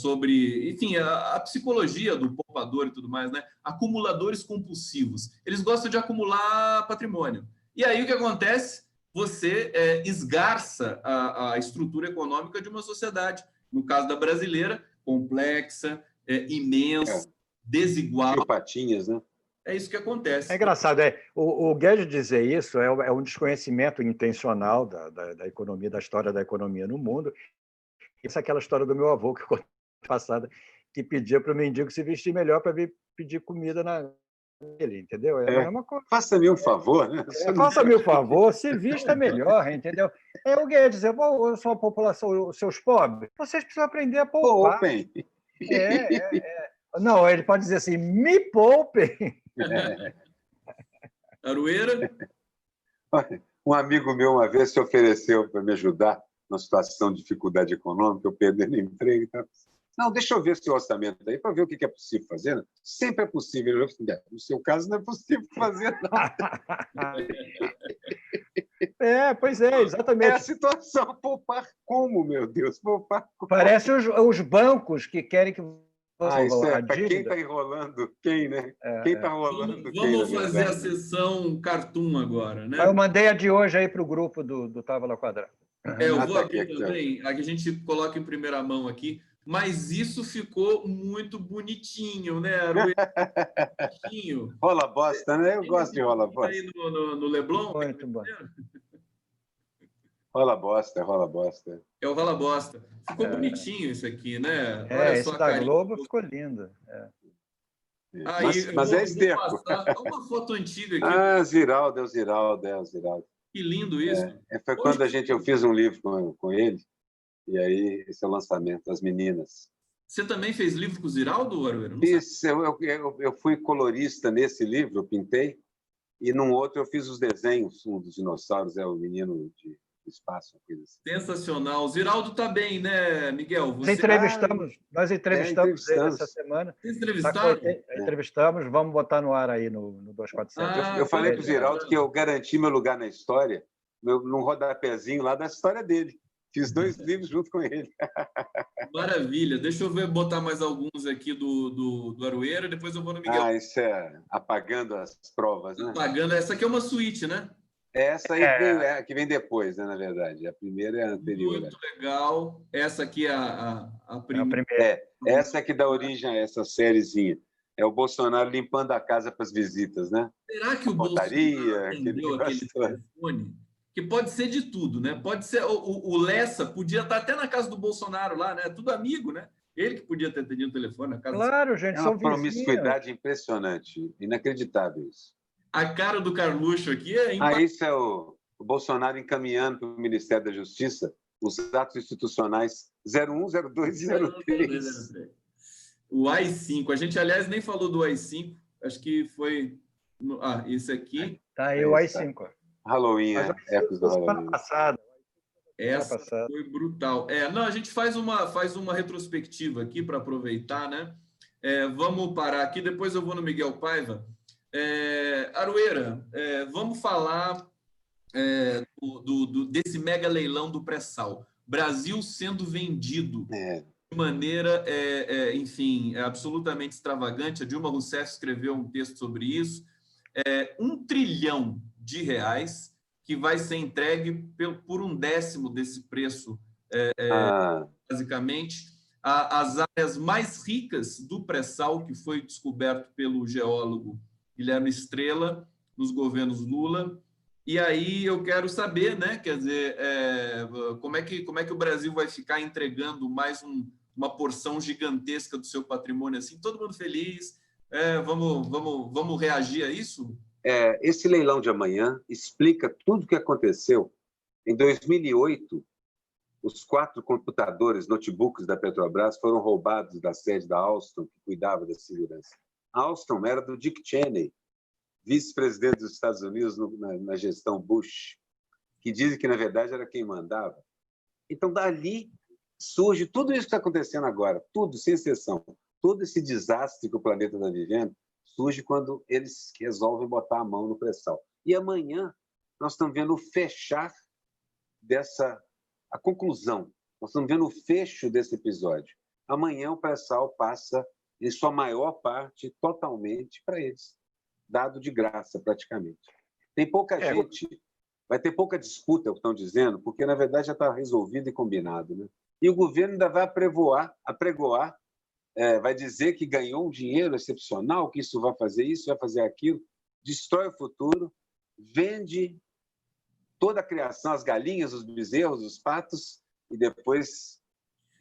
S2: sobre, enfim, a psicologia do poupador e tudo mais, né? Acumuladores compulsivos. Eles gostam de acumular patrimônio. E aí o que acontece? Você esgarça a estrutura econômica de uma sociedade. No caso da brasileira, complexa, imensa, desigual.
S1: Patinhas, né?
S2: É isso que acontece.
S3: É engraçado. O Guedes dizer isso é um desconhecimento intencional da economia, da história da economia no mundo. Isso é aquela história do meu avô que eu contei passada, que pedia para o mendigo se vestir melhor para vir pedir comida nele, entendeu? É a mesma coisa.
S1: Faça-me um favor, né?
S3: Faça-me um favor, se vista melhor, entendeu? O Guedes dizer: sua população, os seus pobres, vocês precisam aprender a poupar.
S1: Poupem.
S3: Não, ele pode dizer assim: me poupem.
S2: Aroeira?
S1: Um amigo meu uma vez se ofereceu para me ajudar numa situação de dificuldade econômica, eu perdendo emprego. Então, não, deixa eu ver seu orçamento aí para ver o que é possível fazer. Né? Sempre é possível. No seu caso, não é possível fazer nada.
S3: Pois é, exatamente.
S1: É a situação. Poupar como, meu Deus? Poupar como?
S3: Parece os bancos que querem que...
S1: isso é para quem está enrolando quem, né? Quem está rolando quem?
S2: Vamos fazer a sessão cartoon agora, né?
S3: Eu mandei a de hoje aí para o grupo do Távola Quadrada.
S2: Eu vou aqui também, a gente coloca em primeira mão aqui, mas isso ficou muito bonitinho, né? Bonitinho.
S1: Rola bosta, né? Eu gosto de rola bosta.
S2: Aí no Leblon.
S3: Muito bom.
S1: Rola bosta.
S2: É o rola bosta. Ficou bonitinho isso aqui, né?
S3: Olha esse da Globo ficou lindo.
S2: Aí,
S1: mas é esterco.
S2: Uma foto antiga aqui.
S1: Ziraldo.
S2: Que lindo isso.
S1: Foi quando eu fiz um livro com ele, e aí esse é o lançamento, As Meninas.
S2: Você também fez livro com o Ziraldo, Aroeira?
S1: Eu fui colorista nesse livro, eu pintei, e num outro eu fiz os desenhos, um dos dinossauros é o menino do espaço. Uma coisa assim.
S2: Sensacional. O Ziraldo está bem, né, Miguel?
S3: Nós entrevistamos ele essa semana.
S2: Vocês entrevistaram?
S3: Entrevistamos, vamos botar no ar aí no 247.
S1: Eu falei para o Ziraldo que eu garanti meu lugar na história, num rodapézinho lá da história dele. Fiz 2 livros junto com ele.
S2: Maravilha. Deixa eu ver, botar mais alguns aqui do Aroeira, depois eu vou no Miguel.
S1: Isso é apagando as provas, né?
S2: Apagando. Essa aqui é uma suíte, né?
S1: Essa aí que vem depois, né, na verdade. A primeira é a anterior.
S2: Muito legal. Essa aqui é a primeira.
S1: Essa é que dá origem a essa sériezinha. É o Bolsonaro limpando a casa para as visitas, né?
S2: Será que o
S1: Bolsonaro
S2: atendeu aquele telefone? Que pode ser de tudo, né? Pode ser o Lessa podia estar até na casa do Bolsonaro lá, né? Tudo amigo, né? Ele que podia ter atendido o telefone na casa.
S3: Claro, gente,
S1: é uma promiscuidade impressionante, inacreditável isso.
S2: A cara do Carluxo aqui é
S1: isso é o Bolsonaro encaminhando para o Ministério da Justiça os atos institucionais 01, 02 e 03.
S2: O AI-5. A gente, aliás, nem falou do AI-5. Acho que foi... esse aqui.
S3: Tá aí o AI-5.
S1: Halloween, época do Halloween.
S2: Essa foi brutal. Não, a gente faz uma retrospectiva aqui para aproveitar, né? Vamos parar aqui, depois eu vou no Miguel Paiva. Aroeira, vamos falar desse mega leilão do pré-sal. Brasil sendo vendido de maneira, enfim, absolutamente extravagante. A Dilma Rousseff escreveu um texto sobre isso. R$1 trilhão que vai ser entregue por 1/10 desse preço, basicamente. As áreas mais ricas do pré-sal, que foi descoberto pelo geólogo Guilherme Estrela, nos governos Lula. E aí eu quero saber, né, quer dizer, como é que o Brasil vai ficar entregando mais uma porção gigantesca do seu patrimônio assim, todo mundo feliz, vamos reagir a isso?
S1: Esse leilão de amanhã explica tudo o que aconteceu. Em 2008, os 4 computadores, notebooks da Petrobras foram roubados da sede da Alstom, que cuidava da segurança. A Alstom era do Dick Cheney, vice-presidente dos Estados Unidos na gestão Bush, que dizem que, na verdade, era quem mandava. Então, dali surge tudo isso que está acontecendo agora, tudo, sem exceção. Todo esse desastre que o planeta está vivendo surge quando eles resolvem botar a mão no pré-sal. E amanhã nós estamos vendo o fechar a conclusão. Nós estamos vendo o fecho desse episódio. Amanhã o pré-sal passa, em sua maior parte, totalmente para eles. Dado de graça, praticamente. Tem pouca gente, vai ter pouca disputa, é o que estão dizendo, porque, na verdade, já está resolvido e combinado, né? E o governo ainda vai apregoar, vai dizer que ganhou um dinheiro excepcional, que isso vai fazer isso, vai fazer aquilo, destrói o futuro, vende toda a criação, as galinhas, os bezerros, os patos, e depois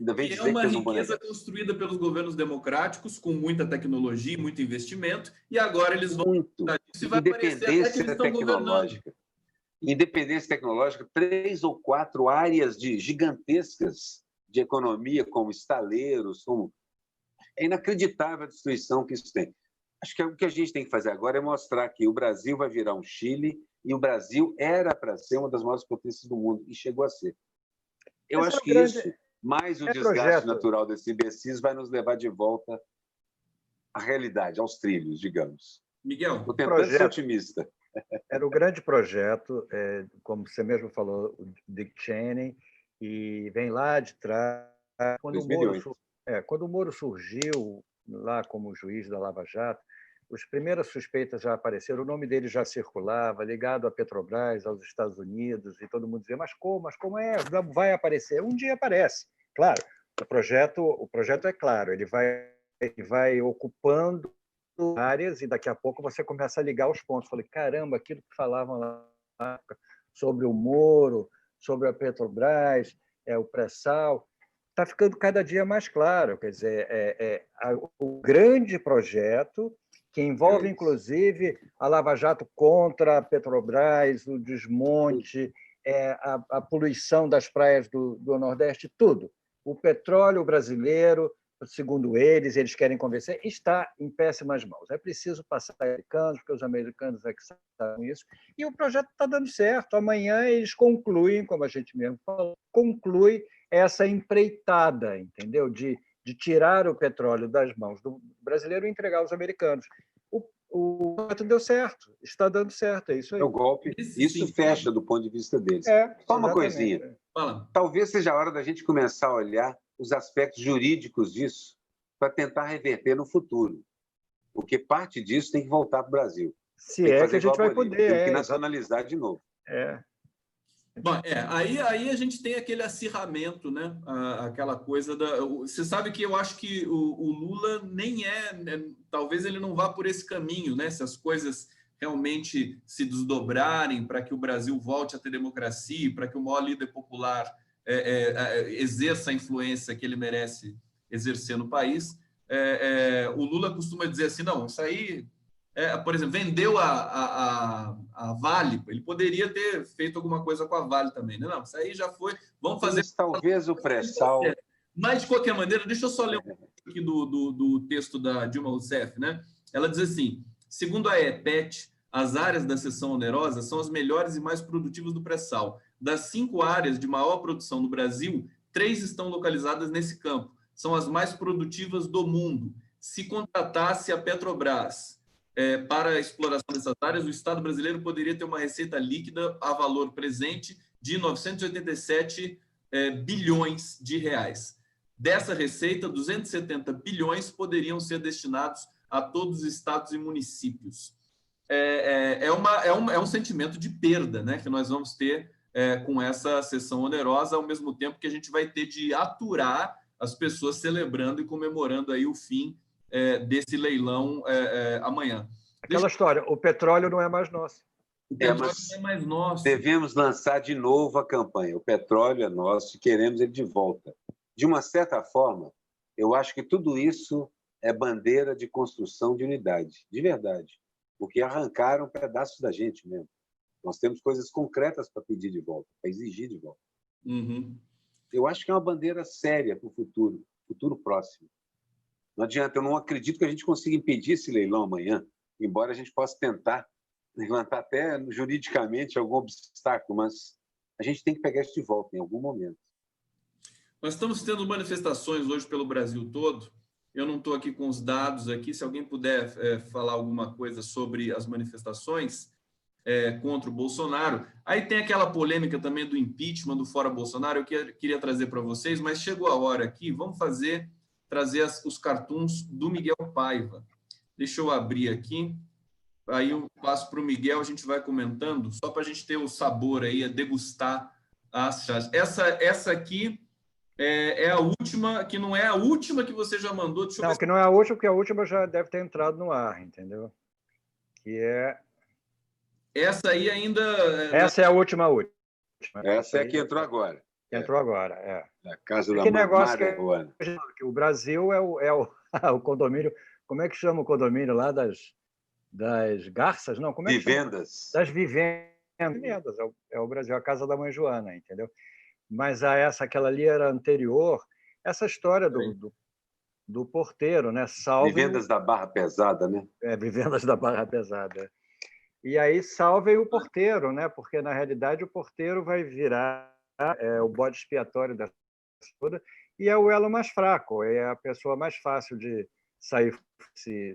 S1: ainda vem dizer que
S2: uma riqueza construída pelos governos democráticos, com muita tecnologia, muito investimento, e agora eles vão...
S1: Isso vai independência tecnológica. Independência tecnológica, 3 ou 4 áreas gigantescas de economia, como estaleiros, como... É inacreditável a destruição que isso tem. Acho que o que a gente tem que fazer agora é mostrar que o Brasil vai virar um Chile e o Brasil era para ser uma das maiores potências do mundo e chegou a ser. Eu acho que isso, mais o desgaste natural desse imbecis, vai nos levar de volta à realidade, aos trilhos, digamos.
S2: Miguel,
S1: estou tentando ser otimista.
S3: Era o grande projeto, como você mesmo falou, o Dick Cheney, e vem lá de trás. Quando o Moro surgiu lá como juiz da Lava Jato, as primeiras suspeitas já apareceram, o nome dele já circulava, ligado à Petrobras, aos Estados Unidos, e todo mundo dizia, mas como é? Vai aparecer? Um dia aparece. Claro, o projeto é claro, ele vai ocupando áreas e daqui a pouco você começa a ligar os pontos. Falei, caramba, aquilo que falavam lá sobre o Moro, sobre a Petrobras, o pré-sal, está ficando cada dia mais claro. Quer dizer, o grande projeto que envolve, inclusive, a Lava Jato contra a Petrobras, o desmonte, a poluição das praias do Nordeste, tudo. O petróleo brasileiro, segundo eles querem convencer, está em péssimas mãos. É preciso passar para os americanos, porque os americanos é que sabem isso, e o projeto está dando certo. Amanhã eles concluem, como a gente mesmo falou, conclui essa empreitada, entendeu? De tirar o petróleo das mãos do brasileiro e entregar aos americanos. O projeto deu certo, está dando certo, é isso aí.
S1: É o golpe, isso fecha do ponto de vista deles. Só uma coisinha.
S2: Fala.
S1: Talvez seja a hora da gente começar a olhar os aspectos jurídicos disso para tentar reverter no futuro. Porque parte disso tem que voltar para o Brasil.
S3: Se
S1: tem que
S3: é
S1: fazer
S3: que a gente vai
S1: Bolívia,
S3: poder.
S1: tem que nacionalizar de novo.
S2: Bom, aí a gente tem aquele acirramento, né? Aquela coisa da. Você sabe que eu acho que o Lula nem talvez ele não vá por esse caminho, né? Se as coisas realmente se desdobrarem para que o Brasil volte a ter democracia, para que o maior líder popular exerça a influência que ele merece exercer no país, o Lula costuma dizer assim, não, isso aí, por exemplo, vendeu a Vale, ele poderia ter feito alguma coisa com a Vale também, né? Não, isso aí já foi, vamos fazer...
S1: Mas talvez o pré-sal...
S2: Mas, de qualquer maneira, deixa eu só ler um pouco aqui do texto da Dilma Rousseff, né? Ela diz assim, segundo a EPET, as áreas da seção onerosa são as melhores e mais produtivas do pré-sal. Das 5 áreas de maior produção no Brasil, 3 estão localizadas nesse campo. São as mais produtivas do mundo. Se contratasse a Petrobras para a exploração dessas áreas, o Estado brasileiro poderia ter uma receita líquida a valor presente de 987 bilhões de reais. Dessa receita, 270 bilhões poderiam ser destinados a todos os estados e municípios. É um sentimento de perda, né, que nós vamos ter com essa sessão onerosa, ao mesmo tempo que a gente vai ter de aturar as pessoas celebrando e comemorando aí o fim desse leilão amanhã.
S3: Aquela história, o petróleo não é mais nosso.
S2: O petróleo não é mais nosso.
S1: Devemos lançar de novo a campanha. O petróleo é nosso e queremos ele de volta. De uma certa forma, eu acho que tudo isso é bandeira de construção de unidade, de verdade, porque arrancaram pedaços da gente mesmo. Nós temos coisas concretas para pedir de volta, para exigir de volta.
S2: Uhum.
S1: Eu acho que é uma bandeira séria para o futuro próximo. Não adianta, eu não acredito que a gente consiga impedir esse leilão amanhã, embora a gente possa tentar levantar até juridicamente algum obstáculo, mas a gente tem que pegar isso de volta em algum momento.
S2: Nós estamos tendo manifestações hoje pelo Brasil todo. Eu não estou aqui com os dados aqui. Se alguém puder falar alguma coisa sobre as manifestações contra o Bolsonaro. Aí tem aquela polêmica também do impeachment, do fora Bolsonaro. Eu queria trazer para vocês, mas chegou a hora aqui. Vamos trazer os cartoons do Miguel Paiva. Deixa eu abrir aqui. Aí eu passo para o Miguel, a gente vai comentando, só para a gente ter o sabor aí, a degustar as chaves. Essa aqui é a última, que não é a última que você já mandou.
S3: Não, que não é a última, porque a última já deve ter entrado no ar, entendeu? Que é...
S2: Essa aí ainda...
S3: Essa é a última.
S1: Essa é a que entrou agora.
S3: Entrou agora, é.
S1: A casa da
S3: Marihuana. Que o Brasil é o condomínio... Como é que chama o condomínio lá das garças? Não, como é que
S1: vivendas.
S3: Chama? Das vivendas. É o Brasil, a casa da mãe Joana, entendeu? Mas aquela ali era anterior. Essa história do porteiro, né?
S1: Vivendas da Barra Pesada, né?
S3: Vivendas da Barra Pesada. E aí salvem o porteiro, né? Porque, na realidade, o porteiro vai virar o bode expiatório dessa toda e é o elo mais fraco, é a pessoa mais fácil de sair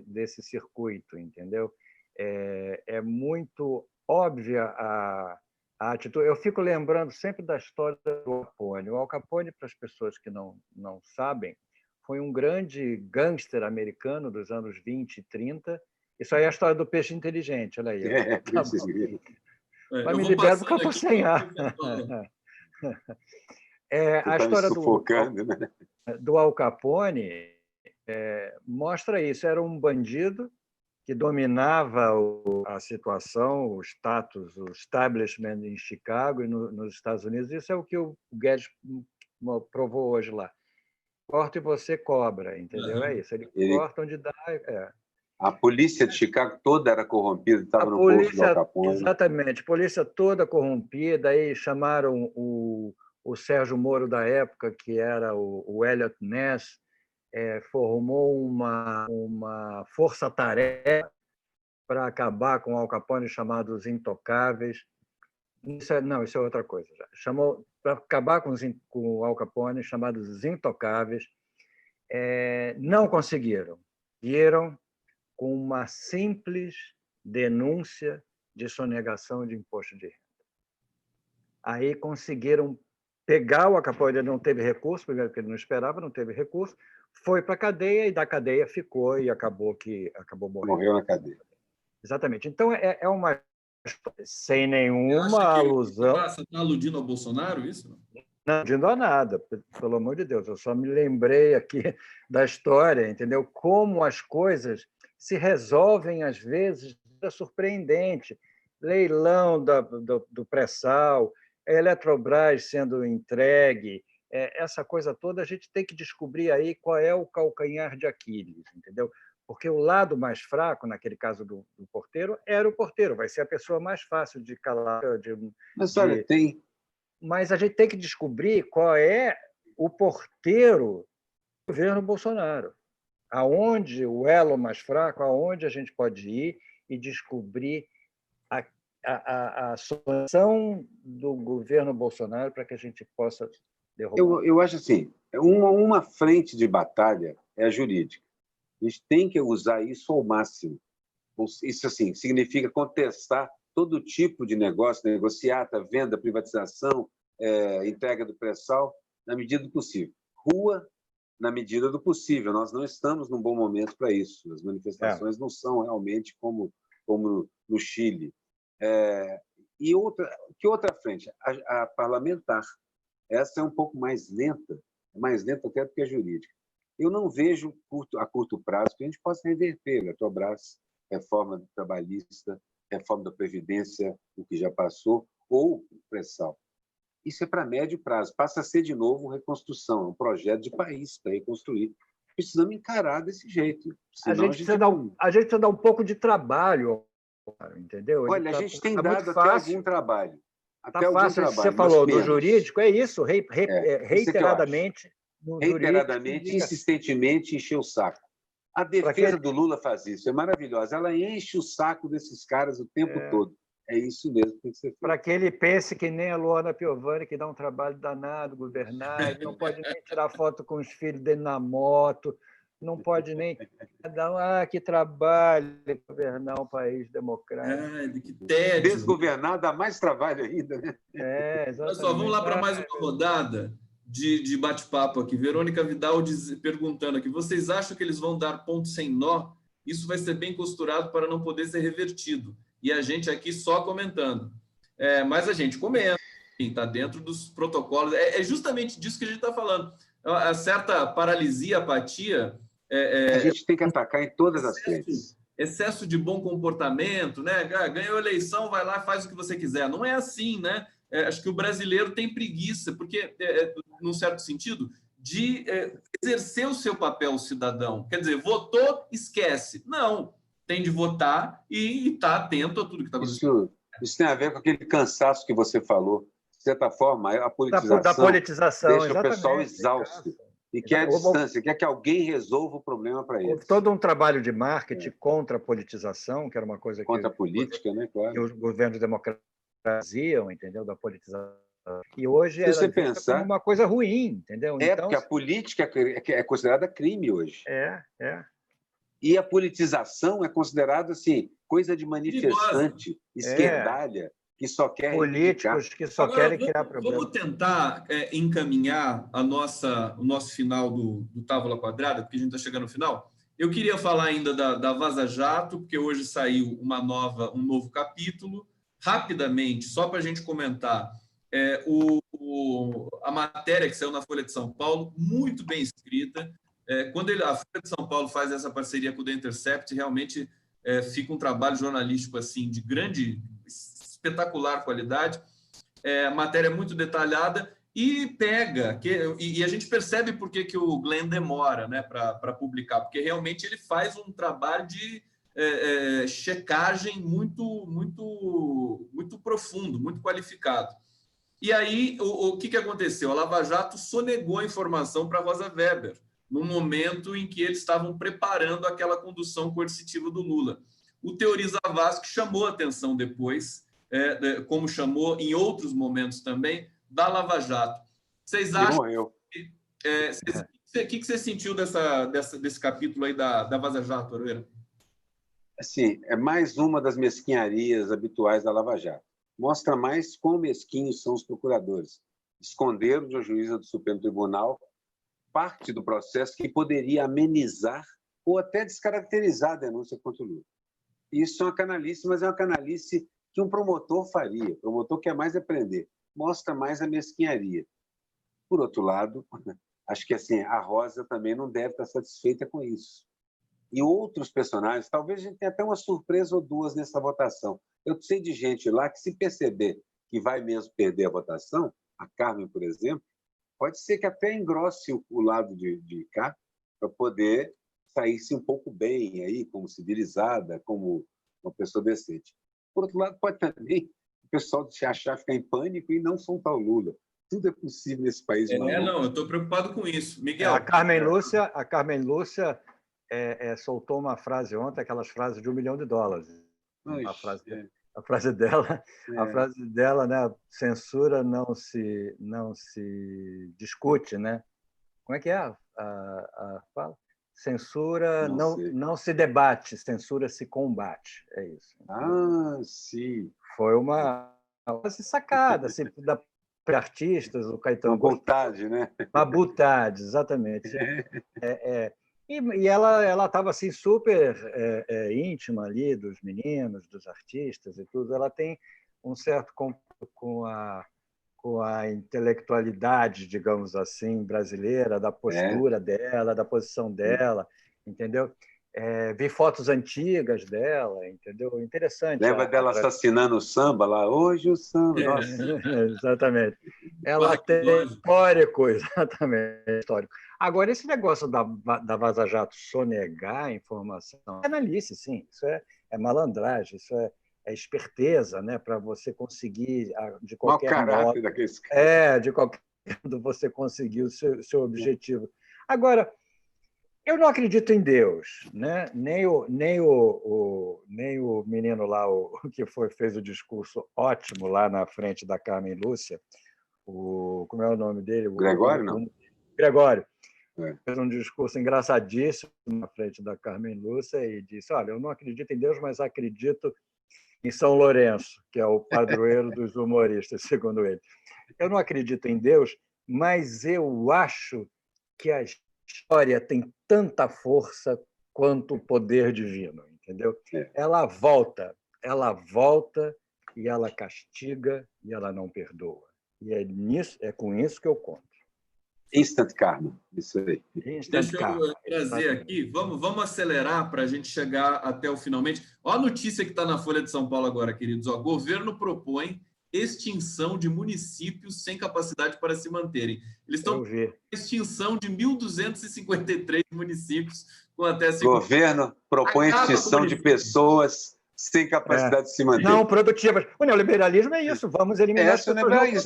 S3: desse circuito, entendeu? É muito óbvia a atitude. Eu fico lembrando sempre da história do Al Capone. O Al Capone, para as pessoas que não sabem, foi um grande gangster americano dos anos 20 e 30. Isso aí é a história do peixe inteligente, olha aí. Mas me libera porque eu estou sem ar.
S1: A história
S3: do Al Capone mostra isso. Era um bandido que dominava a situação, o status, o establishment em Chicago e nos Estados Unidos. Isso é o que o Guedes provou hoje lá. Corta e você cobra, entendeu? É isso. Ele corta onde dá.
S1: A polícia de Chicago toda era corrompida, estava no bolso do Al Capone.
S3: Exatamente. A polícia toda corrompida. Aí chamaram o Sérgio Moro da época, que era o Elliot Ness, formou uma força-tarefa para acabar com o Al Capone, chamado os Intocáveis. Isso é outra coisa. Chamou para acabar com o Al Capone, chamados os Intocáveis. Não conseguiram. Viram com uma simples denúncia de sonegação de imposto de renda. Aí conseguiram pegar o Acapulco, ele não teve recurso, primeiro porque ele não esperava, não teve recurso, foi para a cadeia e da cadeia ficou e acabou morrendo.
S1: Morreu na cadeia.
S3: Exatamente. Então, é uma... Sem nenhuma alusão...
S2: Você está aludindo ao Bolsonaro, isso?
S3: Não aludindo a nada, pelo amor de Deus. Eu só me lembrei aqui da história, entendeu? Como as coisas se resolvem, às vezes, é surpreendente. Leilão do pré-sal, a Eletrobras sendo entregue, essa coisa toda, a gente tem que descobrir aí qual é o calcanhar de Aquiles, entendeu? Porque o lado mais fraco, naquele caso do porteiro, era o porteiro, vai ser a pessoa mais fácil de calar.
S1: Mas, olha, tem...
S3: Mas a gente tem que descobrir qual é o porteiro do governo Bolsonaro. Aonde o elo mais fraco, aonde a gente pode ir e descobrir a solução do governo Bolsonaro para que a gente possa derrubar.
S1: Eu acho assim, uma frente de batalha é a jurídica. A gente tem que usar isso ao máximo. Isso, assim, significa contestar todo tipo de negócio, negociata, venda, privatização, entrega do pré-sal, na medida do possível. Rua, na medida do possível. Nós não estamos num bom momento para isso. As manifestações não são realmente como no Chile. E outra frente? A parlamentar. Essa é um pouco mais lenta até do que a jurídica. Eu não vejo a curto prazo que a gente possa reverter a Eletrobras, reforma trabalhista, reforma da Previdência, o que já passou, ou o pré-sal. Isso é para médio prazo. Passa a ser, de novo, reconstrução, um projeto de país para reconstruir. Precisamos encarar desse jeito.
S3: A gente precisa dar um pouco de trabalho, entendeu?
S1: Olha, a gente tem dado até algum trabalho.
S3: Está fácil. Você falou do jurídico, é isso, reiteradamente.
S1: Reiteradamente, insistentemente, encher o saco. A defesa do Lula faz isso, é maravilhosa. Ela enche o saco desses caras o tempo todo. É isso mesmo que tem que ser feito.
S3: Para que ele pense que nem a Luana Piovani, que dá um trabalho danado governar, ele não pode nem tirar foto com os filhos dele na moto, não pode nem dar que trabalho governar um país democrático.
S2: Que tédio.
S1: Desgovernar dá mais trabalho ainda, né?
S3: Exatamente.
S2: Olha só, vamos lá para mais uma rodada de bate-papo aqui. Verônica Vidal perguntando aqui, vocês acham que eles vão dar ponto sem nó? Isso vai ser bem costurado para não poder ser revertido. E a gente aqui só comentando. Mas a gente comenta, está dentro dos protocolos. É justamente disso que a gente está falando. A certa paralisia, apatia...
S1: a gente tem que atacar em todas as frentes.
S2: Excesso de bom comportamento, né? Ganhou a eleição, vai lá, faz o que você quiser. Não é assim, né? Acho que o brasileiro tem preguiça, porque, num certo sentido, de exercer o seu papel cidadão. Quer dizer, votou, esquece. Não, tem de votar e estar atento a tudo que está acontecendo.
S1: Isso tem a ver com aquele cansaço que você falou. De certa forma, a politização, deixa o pessoal exausto. E quer a distância, quer que alguém resolva o problema para eles.
S3: Houve todo um trabalho de marketing contra a politização, que era uma coisa
S1: contra a política, né? Claro.
S3: Que os governos democráticos faziam, entendeu? Da politização. E hoje
S1: se você pensar,
S3: como uma coisa ruim, entendeu?
S1: Então, porque a política é considerada crime hoje. E a politização é considerada assim, coisa de manifestante, esquerdalha, que só quer
S3: políticos que só querem criar problemas.
S2: Vamos tentar encaminhar o nosso final do Távola Quadrada, porque a gente está chegando no final. Eu queria falar ainda da Vaza Jato, porque hoje saiu um novo capítulo. Rapidamente, só para a gente comentar, a matéria que saiu na Folha de São Paulo, muito bem escrita. Quando a Folha de São Paulo faz essa parceria com o The Intercept, realmente fica um trabalho jornalístico assim de grande, espetacular qualidade. A matéria é muito detalhada e e a gente percebe por que o Glenn demora, né, para publicar, porque realmente ele faz um trabalho de checagem muito profundo, muito qualificado. E aí, o que aconteceu? A Lava Jato sonegou a informação para a Rosa Weber, no momento em que eles estavam preparando aquela condução coercitiva do Lula. O Teori Zavascki chamou a atenção depois, como chamou em outros momentos também, da Lava Jato. Vocês acham... O que você sentiu desse capítulo aí da Vaza Jato, Aroeira?
S1: Assim, é mais uma das mesquinharias habituais da Lava Jato. Mostra mais quão mesquinhos são os procuradores. esconderam de uma juíza do Supremo Tribunal parte do processo que poderia amenizar ou até descaracterizar a denúncia contra o Lula. Isso é uma canalice, mas é uma canalice que um promotor faria. O promotor quer mais aprender, mostra mais a mesquinharia. Por outro lado, acho que assim, a Rosa também não deve estar satisfeita com isso. E outros personagens, talvez a gente tenha até uma surpresa ou duas nessa votação. Eu sei de gente lá que, se perceber que vai mesmo perder a votação, a Carmen, por exemplo, pode ser que até engrosse o lado de cá para poder sair-se um pouco bem aí, como civilizada, como uma pessoa decente. Por outro lado, pode também o pessoal se achar, ficar em pânico e não soltar o Lula. Tudo é possível nesse país.
S2: Não, eu estou preocupado com isso. Miguel.
S3: A Carmen Lúcia soltou uma frase ontem, aquelas frases de $1 milhão. A frase dela, né? Censura não se discute, né? Como é que é a fala? Censura não se debate, censura se combate. É isso.
S1: Sim.
S3: Foi uma sacada assim, da artistas, o Caetano.
S1: Uma butade, né?
S3: Uma butade, exatamente. E ela estava assim, super íntima ali dos meninos, dos artistas e tudo. Ela tem um certo contato com a intelectualidade, digamos assim, brasileira, da postura dela, da posição dela, entendeu? Vi fotos antigas dela, entendeu? Interessante.
S1: Lembra dela assassinando o samba lá? Hoje o samba, nossa.
S3: Exatamente. Ela tem histórico, exatamente, histórico. Agora, esse negócio da Vaza Jato sonegar a informação é análise, sim. Isso é malandragem, isso é esperteza, né? Para você conseguir, de qualquer modo... de qualquer modo, você conseguir o seu objetivo. Agora, eu não acredito em Deus, né? Nem o menino lá, que fez o discurso ótimo lá na frente da Carmen Lúcia, como é o nome dele?
S1: Gregório, não?
S3: Gregório. Fez um discurso engraçadíssimo na frente da Carmen Lúcia e disse: olha, eu não acredito em Deus, mas acredito em São Lourenço, que é o padroeiro dos humoristas, segundo ele. Eu não acredito em Deus, mas eu acho que a história tem tanta força quanto o poder divino, entendeu? Ela volta e ela castiga e ela não perdoa. E é com isso que eu conto.
S1: Instant karma, isso aí.
S2: Deixa eu trazer aqui, vamos acelerar para a gente chegar até o finalmente. Olha a notícia que está na Folha de São Paulo agora, queridos. Governo propõe extinção de municípios sem capacidade para se manterem. Eles estão com extinção de 1.253 municípios com até...
S1: Governo propõe extinção de pessoas sem capacidade de se manter.
S3: Não produtivas. O neoliberalismo é isso, vamos eliminar as pessoas
S1: não produtivas.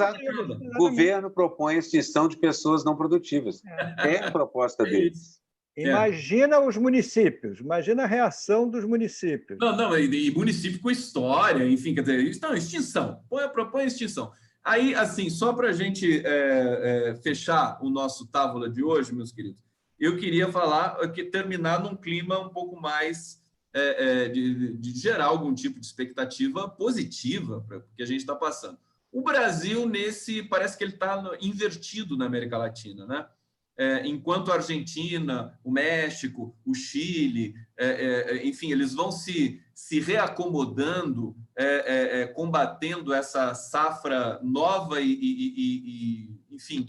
S1: Governo propõe extinção de pessoas não produtivas. É a proposta deles.
S3: Imagina os municípios, imagina a reação dos municípios.
S2: E município com história, enfim, quer dizer, extinção, propõe extinção. Aí, assim, só para a gente fechar o nosso Távola de hoje, meus queridos, eu queria terminar num clima um pouco mais de gerar algum tipo de expectativa positiva para o que a gente está passando. O Brasil, parece que ele está invertido na América Latina, né? Enquanto a Argentina, o México, o Chile, enfim, eles vão se reacomodando, combatendo essa safra nova enfim,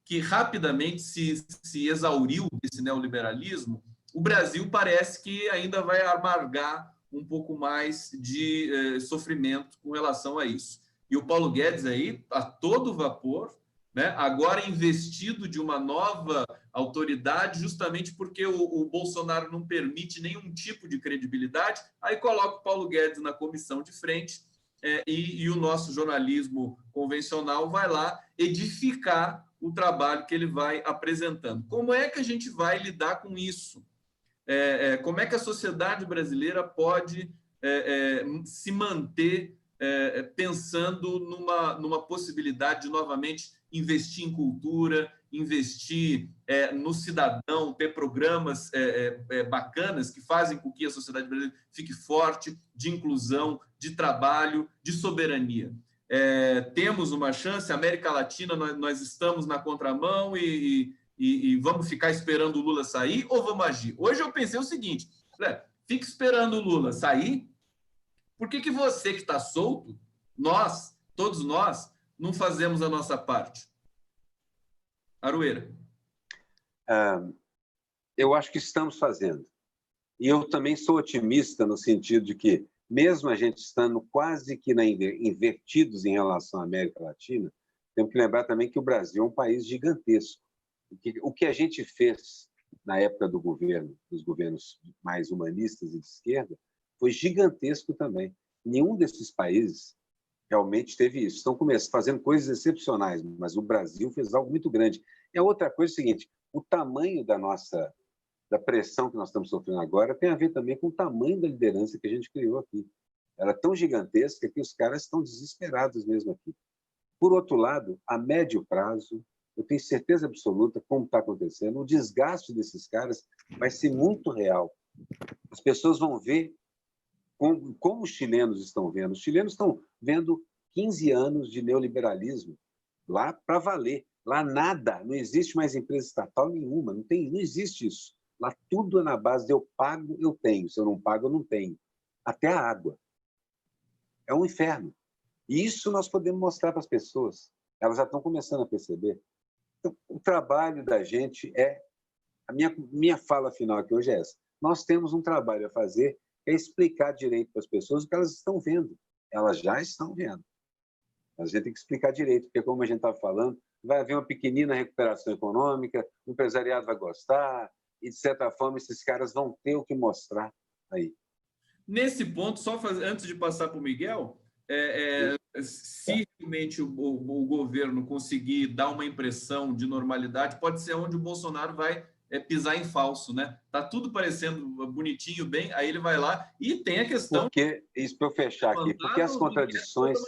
S2: que rapidamente se exauriu desse neoliberalismo. O Brasil parece que ainda vai amargar um pouco mais de sofrimento com relação a isso. E o Paulo Guedes aí, a todo vapor, né? Agora investido de uma nova autoridade, justamente porque o Bolsonaro não permite nenhum tipo de credibilidade, aí coloca o Paulo Guedes na comissão de frente e o nosso jornalismo convencional vai lá edificar o trabalho que ele vai apresentando. Como é que a gente vai lidar com isso? Como é que a sociedade brasileira pode se manter pensando numa possibilidade de novamente investir em cultura, investir no cidadão, ter programas bacanas que fazem com que a sociedade brasileira fique forte, de inclusão, de trabalho, de soberania. temos uma chance, América Latina, nós estamos na contramão e vamos ficar esperando o Lula sair ou vamos agir? Hoje eu pensei o seguinte, fica esperando o Lula sair, por que você que está solto, todos nós, não fazemos a nossa parte? Aroeira.
S1: Eu acho que estamos fazendo. E eu também sou otimista no sentido de que, mesmo a gente estando quase que invertidos em relação à América Latina, temos que lembrar também que o Brasil é um país gigantesco. O que a gente fez na época dos governos mais humanistas e de esquerda, foi gigantesco também. Nenhum desses países realmente teve isso. Estão fazendo coisas excepcionais, mas o Brasil fez algo muito grande. E a outra coisa é o seguinte, o tamanho da pressão que nós estamos sofrendo agora tem a ver também com o tamanho da liderança que a gente criou aqui. Ela é tão gigantesca que os caras estão desesperados mesmo aqui. Por outro lado, a médio prazo, eu tenho certeza absoluta, como está acontecendo, o desgaste desses caras vai ser muito real. As pessoas vão ver como os chilenos estão vendo. Os chilenos estão vendo 15 anos de neoliberalismo lá para valer. Lá nada, não existe mais empresa estatal nenhuma, não existe isso. Lá tudo é na base de eu pago, eu tenho. Se eu não pago, eu não tenho. Até a água. É um inferno. E isso nós podemos mostrar para as pessoas. Elas já estão começando a perceber. Então, o trabalho da gente é... A minha fala final aqui hoje é essa. Nós temos um trabalho a fazer, é explicar direito para as pessoas o que elas estão vendo. Elas já estão vendo. Mas a gente tem que explicar direito, porque, como a gente estava falando, vai haver uma pequenina recuperação econômica, o empresariado vai gostar, e, de certa forma, esses caras vão ter o que mostrar aí.
S2: Nesse ponto, antes de passar para o Miguel, se realmente o governo conseguir dar uma impressão de normalidade, pode ser onde o Bolsonaro vai pisar em falso, né? Tá tudo parecendo bonitinho, bem, aí ele vai lá e tem a questão...
S1: Porque, isso para eu fechar aqui, porque as contradições...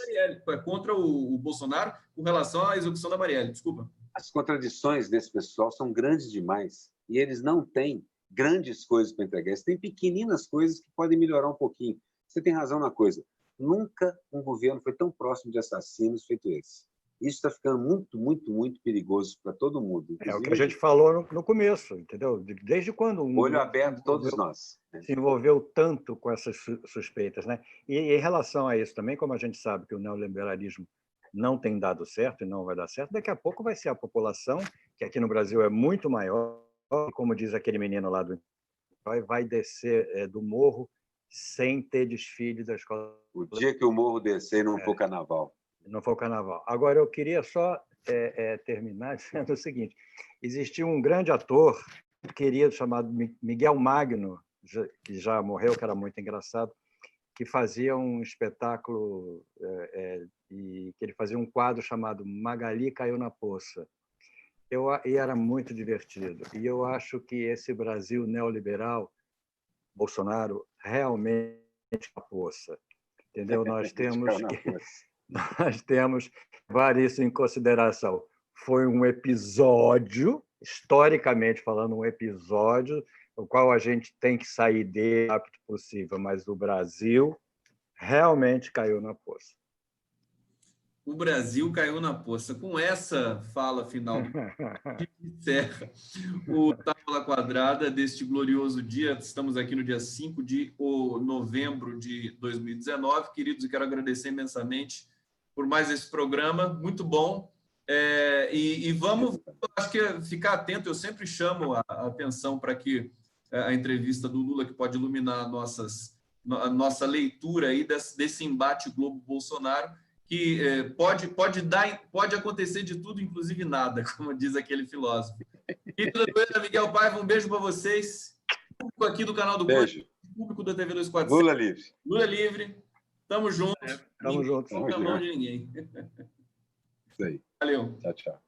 S2: Contra o Bolsonaro com relação à execução da Marielle, desculpa.
S1: As contradições desse pessoal são grandes demais e eles não têm grandes coisas para entregar. Eles têm pequeninas coisas que podem melhorar um pouquinho. Você tem razão na coisa. Nunca um governo foi tão próximo de assassinos feito esse. Isso está ficando muito, muito, muito perigoso para todo mundo.
S3: É o que a gente falou no começo, entendeu? Desde quando...
S1: Olho aberto, todos nós.
S3: Se envolveu tanto com essas suspeitas, né? E em relação a isso também, como a gente sabe que o neoliberalismo não tem dado certo e não vai dar certo, daqui a pouco vai ser a população, que aqui no Brasil é muito maior, como diz aquele menino lá do... vai descer do morro sem ter desfile da escola.
S1: O dia que o morro descer não for carnaval.
S3: Não for carnaval. Agora, eu queria só terminar dizendo o seguinte. Existia um grande ator querido chamado Miguel Magno, que já morreu, que era muito engraçado, que fazia um espetáculo, e que ele fazia um quadro chamado Magali Caiu na Poça. E era muito divertido. E eu acho que esse Brasil neoliberal, Bolsonaro, realmente é a poça. Entendeu? Nós temos que levar isso em consideração. Foi um episódio, historicamente falando, um episódio no qual a gente tem que sair dele o rápido possível, mas o Brasil realmente caiu na poça.
S2: O Brasil caiu na poça. Com essa fala final, encerra o Tábula Quadrada deste glorioso dia. Estamos aqui no dia 5 de novembro de 2019. Queridos, eu quero agradecer imensamente por mais esse programa, muito bom. E vamos, acho que ficar atento, eu sempre chamo a atenção para que a entrevista do Lula, que pode iluminar a nossa leitura aí desse embate Globo-Bolsonaro, que pode acontecer de tudo, inclusive nada, como diz aquele filósofo. E Miguel Paiva, um beijo para vocês. Público aqui do canal do
S1: Beijo.
S2: Público da TV 247.
S1: Lula livre.
S2: Lula livre. Tamo junto.
S3: Tamo junto.
S2: Não fica mão de ninguém.
S1: Isso aí.
S2: Valeu.
S1: Tchau, tchau.